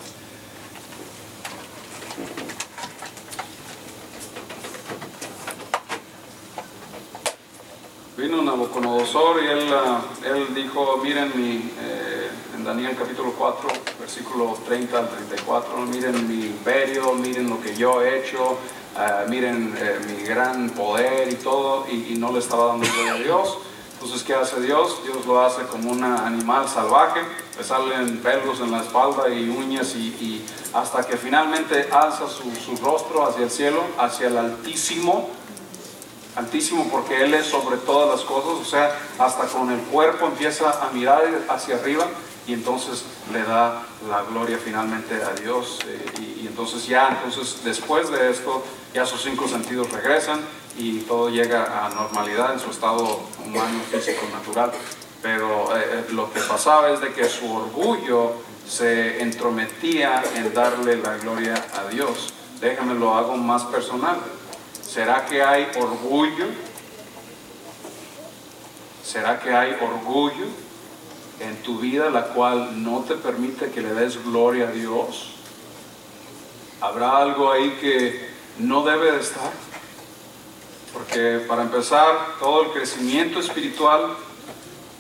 Vino Nabucodonosor y él dijo, miren en Daniel capítulo 4, versículo 30 al 34, miren mi imperio, miren lo que yo he hecho, miren mi gran poder y todo, y no le estaba dando gloria a Dios. Entonces, ¿qué hace Dios? Dios lo hace como un animal salvaje, le salen pelos en la espalda y uñas, y hasta que finalmente alza su rostro hacia el cielo, hacia el Altísimo, porque Él es sobre todas las cosas, o sea, hasta con el cuerpo empieza a mirar hacia arriba, y entonces le da la gloria finalmente a Dios, y entonces después de esto, ya sus 5 sentidos regresan, y todo llega a normalidad en su estado humano, físico, natural. Pero lo que pasaba es de que su orgullo se entrometía en darle la gloria a Dios. Déjame lo hago más personal. ¿Será que hay orgullo? ¿Será que hay orgullo en tu vida la cual no te permite que le des gloria a Dios? ¿Habrá algo ahí que no debe de estar? Porque para empezar, todo el crecimiento espiritual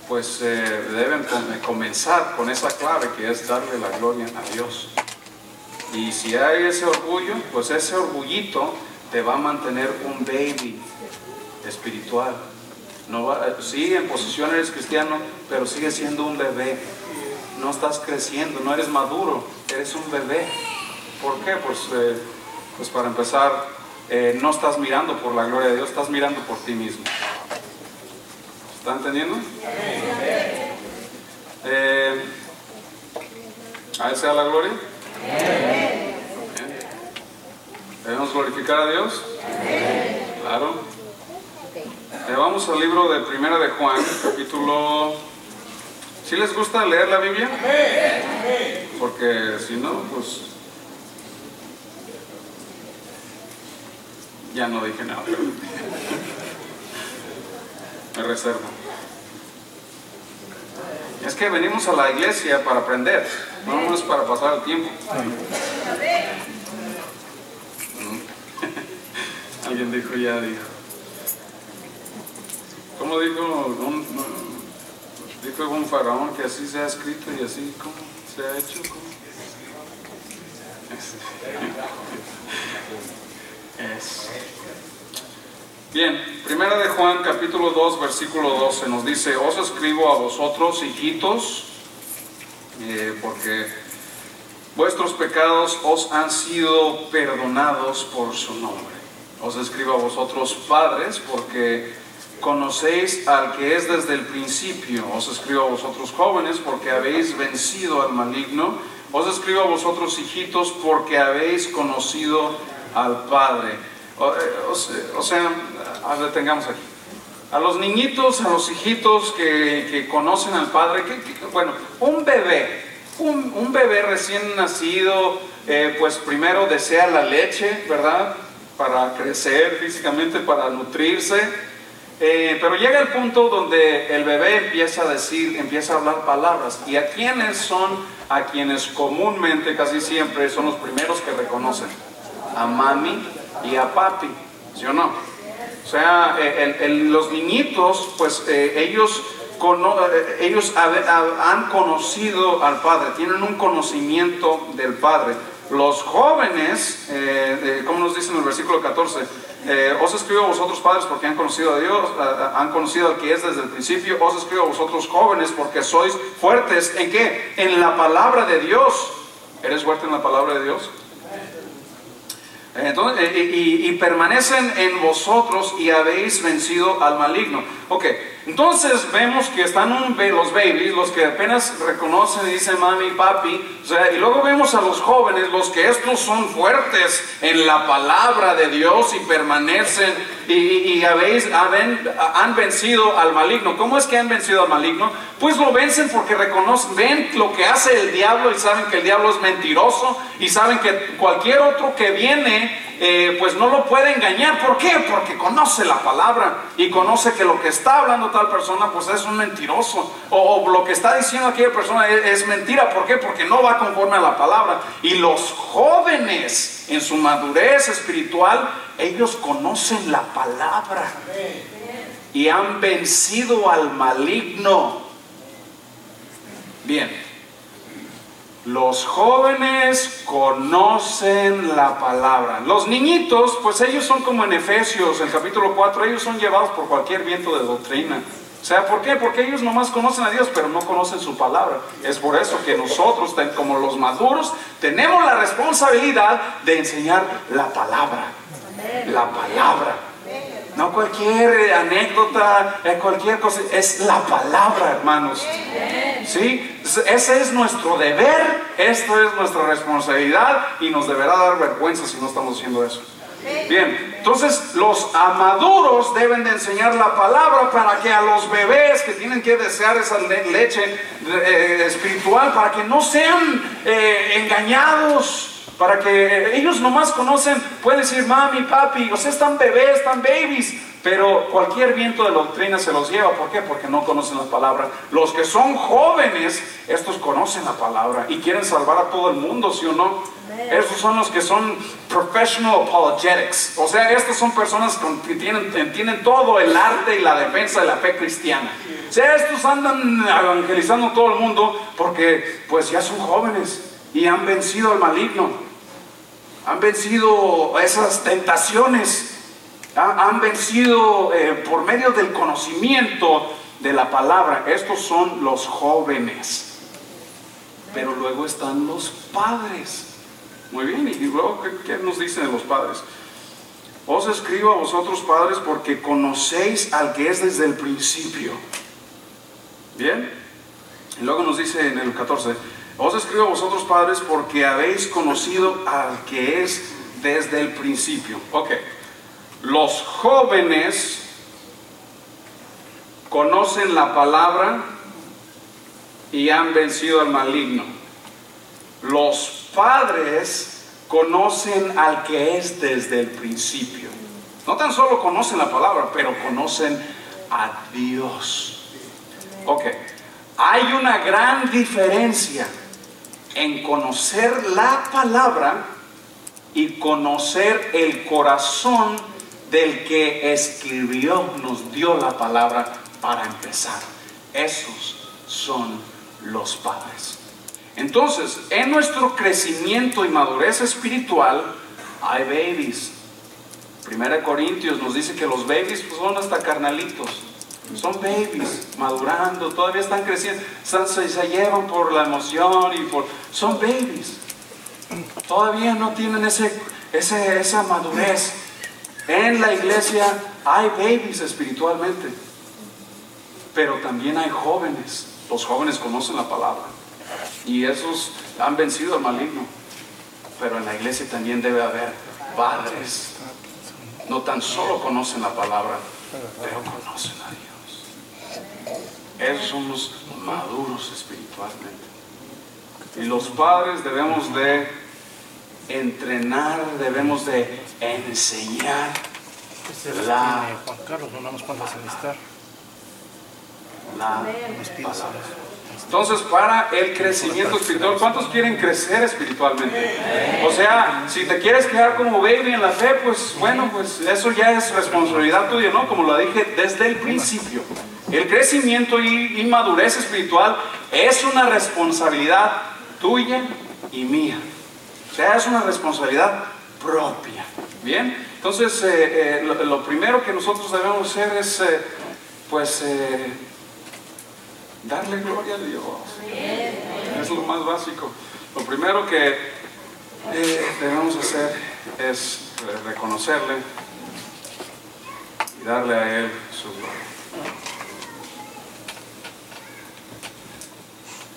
pues deben comenzar con esa clave que es darle la gloria a Dios. Y si hay ese orgullo, pues ese orgullito te va a mantener un baby espiritual. Sí, en posición eres cristiano, pero sigues siendo un bebé. No estás creciendo, no eres maduro, eres un bebé. ¿Por qué? Pues para empezar, no estás mirando por la gloria de Dios, estás mirando por ti mismo. ¿Está entendiendo? ¿A Él sea la gloria? ¿Debemos glorificar a Dios? Claro. Vamos al libro de Primera de Juan, capítulo... ¿Sí les gusta leer la Biblia? Porque si no, pues... Ya no dije nada. Me reservo. Es que venimos a la iglesia para aprender, no es para pasar el tiempo. Alguien dijo, ya dijo. ¿Cómo dijo? Dijo un faraón que así se ha escrito y así, ¿cómo se ha hecho? Bien, Primera de Juan, capítulo 2, versículo 12, nos dice: os escribo a vosotros, hijitos, porque vuestros pecados os han sido perdonados por su nombre. Os escribo a vosotros, padres, porque conocéis al que es desde el principio. Os escribo a vosotros, jóvenes, porque habéis vencido al maligno. Os escribo a vosotros, hijitos, porque habéis conocido al Padre. O sea, detengamos aquí. A los niñitos, a los hijitos que conocen al Padre, bueno, un bebé recién nacido, pues primero desea la leche, ¿verdad? Para crecer físicamente, para nutrirse. Pero llega el punto donde el bebé empieza a hablar palabras. ¿Y a quiénes son? A quienes comúnmente, casi siempre, son los primeros que reconocen: a mami y a papi, ¿sí o no? O sea, los niñitos, pues ellos han conocido al Padre, tienen un conocimiento del Padre. Los jóvenes, como nos dice en el versículo 14, os escribo a vosotros, padres, porque han conocido a Dios, han conocido al que es desde el principio. Os escribo a vosotros, jóvenes, porque sois fuertes. ¿En qué? En la palabra de Dios. ¿Eres fuerte en la palabra de Dios? Entonces, y permanecen en vosotros y habéis vencido al maligno. Ok, entonces vemos que están los babies, los que apenas reconocen y dicen mami, papi, o sea, y luego vemos a los jóvenes, los que estos son fuertes en la palabra de Dios y permanecen y han vencido al maligno. ¿Cómo es que han vencido al maligno? Pues lo vencen porque reconocen, ven lo que hace el diablo y saben que el diablo es mentiroso y saben que cualquier otro que viene pues no lo puede engañar. ¿Por qué? Porque conoce la palabra y conoce que lo que está hablando tal persona pues es un mentiroso, o lo que está diciendo aquella persona es mentira. ¿Por qué? Porque no va conforme a la palabra. Y los jóvenes en su madurez espiritual, ellos conocen la palabra y han vencido al maligno. Bien, los jóvenes conocen la palabra. Los niñitos, pues ellos son como en Efesios, el capítulo 4, ellos son llevados por cualquier viento de doctrina. O sea, ¿por qué? Porque ellos nomás conocen a Dios, pero no conocen su palabra. Es por eso que nosotros, como los maduros, tenemos la responsabilidad de enseñar la palabra. La palabra. No cualquier anécdota, cualquier cosa, es la palabra, hermanos. ¿Sí? Ese es nuestro deber, esto es nuestra responsabilidad y nos deberá dar vergüenza si no estamos haciendo eso. Bien, entonces los maduros deben de enseñar la palabra para que a los bebés que tienen que desear esa leche espiritual, para que no sean engañados. Para que ellos nomás conocen, pueden decir mami, papi, o sea, están bebés, están babies, pero cualquier viento de doctrina se los lleva. ¿Por qué? Porque no conocen la palabra. Los que son jóvenes, estos conocen la palabra y quieren salvar a todo el mundo, ¿sí o no? Estos son los que son professional apologetics. O sea, estas son personas que tienen todo el arte y la defensa de la fe cristiana. O sea, estos andan evangelizando a todo el mundo porque pues ya son jóvenes y han vencido al maligno. Han vencido esas tentaciones, han vencido por medio del conocimiento de la palabra. Estos son los jóvenes. Pero luego están los padres. Muy bien, y luego, ¿qué nos dicen de los padres? Os escribo a vosotros, padres, porque conocéis al que es desde el principio. Bien, y luego nos dice en el 14: os escribo a vosotros, padres, porque habéis conocido al que es desde el principio. Ok, los jóvenes conocen la palabra y han vencido al maligno. Los padres conocen al que es desde el principio. No tan solo conocen la palabra, pero conocen a Dios. Ok, hay una gran diferencia en conocer la palabra y conocer el corazón del que escribió, nos dio la palabra para empezar. Esos son los padres. Entonces, en nuestro crecimiento y madurez espiritual hay babies. 1 Corintios nos dice que los babies pues, son hasta carnalitos. Son babies, madurando, todavía están creciendo, se llevan por la emoción son babies. Todavía no tienen esa madurez. En la iglesia hay babies espiritualmente, pero también hay jóvenes. Los jóvenes conocen la palabra y esos han vencido al maligno. Pero en la iglesia también debe haber padres. No tan solo conocen la palabra, pero conocen a Dios. Esos son los maduros espiritualmente. Y los padres debemos de entrenar, debemos de enseñar la Juan Carlos, no nos cuando necesitar. palabra. Entonces, para el crecimiento espiritual, ¿cuántos quieren crecer espiritualmente? O sea, si te quieres quedar como baby en la fe, pues bueno, pues eso ya es responsabilidad tuya, ¿no? Como lo dije desde el principio. El crecimiento y madurez espiritual es una responsabilidad tuya y mía. O sea, es una responsabilidad propia. ¿Bien? Entonces, lo primero que nosotros debemos hacer es, darle gloria a Dios. Es lo más básico. Lo primero que debemos hacer es reconocerle y darle a Él su gloria.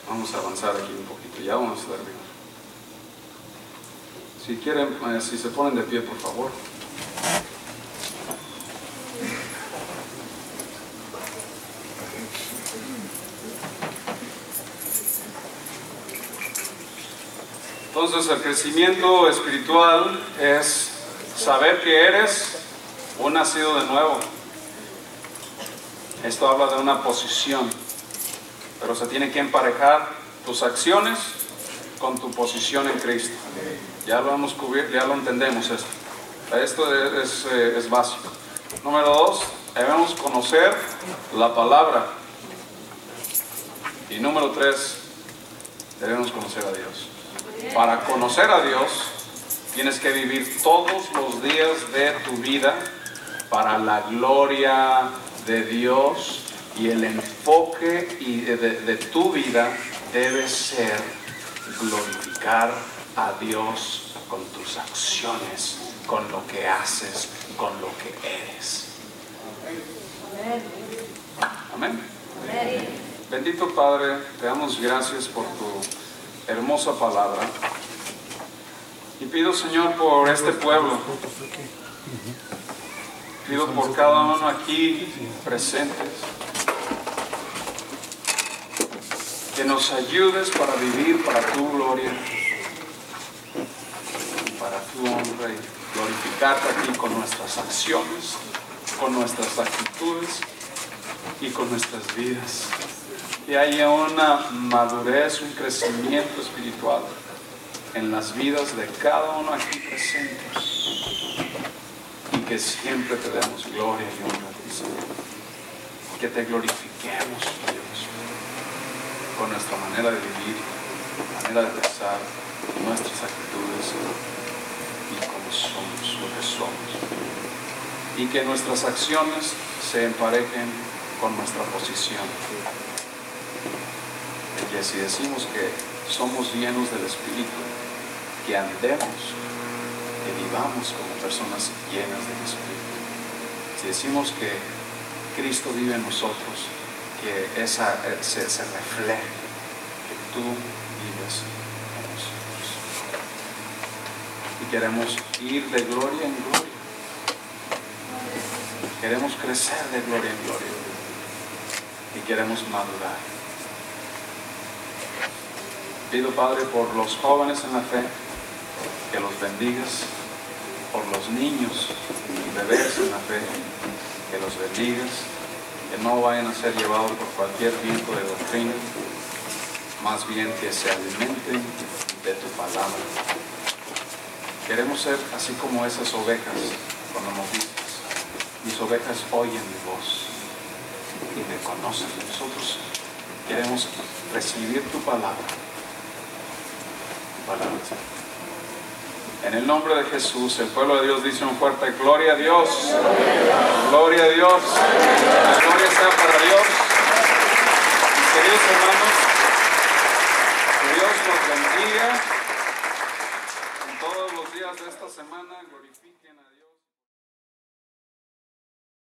Vamos a avanzar aquí un poquito, ya vamos a terminar. Si quieren, si se ponen de pie, por favor. Entonces, el crecimiento espiritual es saber que eres un nacido de nuevo. Esto habla de una posición, pero se tiene que emparejar tus acciones con tu posición en Cristo. Ya lo hemos cubierto, ya lo entendemos esto. Esto es básico. Número 2, debemos conocer la palabra. Y número 3, debemos conocer a Dios. Para conocer a Dios, tienes que vivir todos los días de tu vida para la gloria de Dios, y el enfoque de tu vida debe ser glorificar a Dios con tus acciones, con lo que haces, con lo que eres. Amén. Bendito Padre, te damos gracias por tu hermosa palabra. Y pido, Señor, por este pueblo. Pido por cada uno aquí presentes, que nos ayudes para vivir para tu gloria, para tu honra, y glorificarte aquí con nuestras acciones, con nuestras actitudes y con nuestras vidas. Que haya una madurez, un crecimiento espiritual en las vidas de cada uno aquí presente, y que siempre te demos gloria y honra a ti, Señor. Que te glorifiquemos, Dios, con nuestra manera de vivir, manera de pensar, nuestras actitudes y como somos, lo que somos. Y que nuestras acciones se emparejen con nuestra posición. Y que si decimos que somos llenos del Espíritu, que andemos, que vivamos como personas llenas del Espíritu. Si decimos que Cristo vive en nosotros, que se refleje, que tú vives en nosotros. Y queremos ir de gloria en gloria. Queremos crecer de gloria en gloria. Y queremos madurar. Pido, Padre, por los jóvenes en la fe, que los bendigas, por los niños y bebés en la fe, que los bendigas, que no vayan a ser llevados por cualquier viento de doctrina, más bien que se alimenten de tu palabra. Queremos ser así como esas ovejas, cuando nos dices, mis ovejas oyen mi voz y me conocen. Nosotros queremos recibir tu palabra. En el nombre de Jesús, el pueblo de Dios dice un fuerte gloria a Dios. Gloria a Dios. Gloria sea para Dios. Mis queridos hermanos, que Dios los bendiga en todos los días de esta semana. Glorifiquen.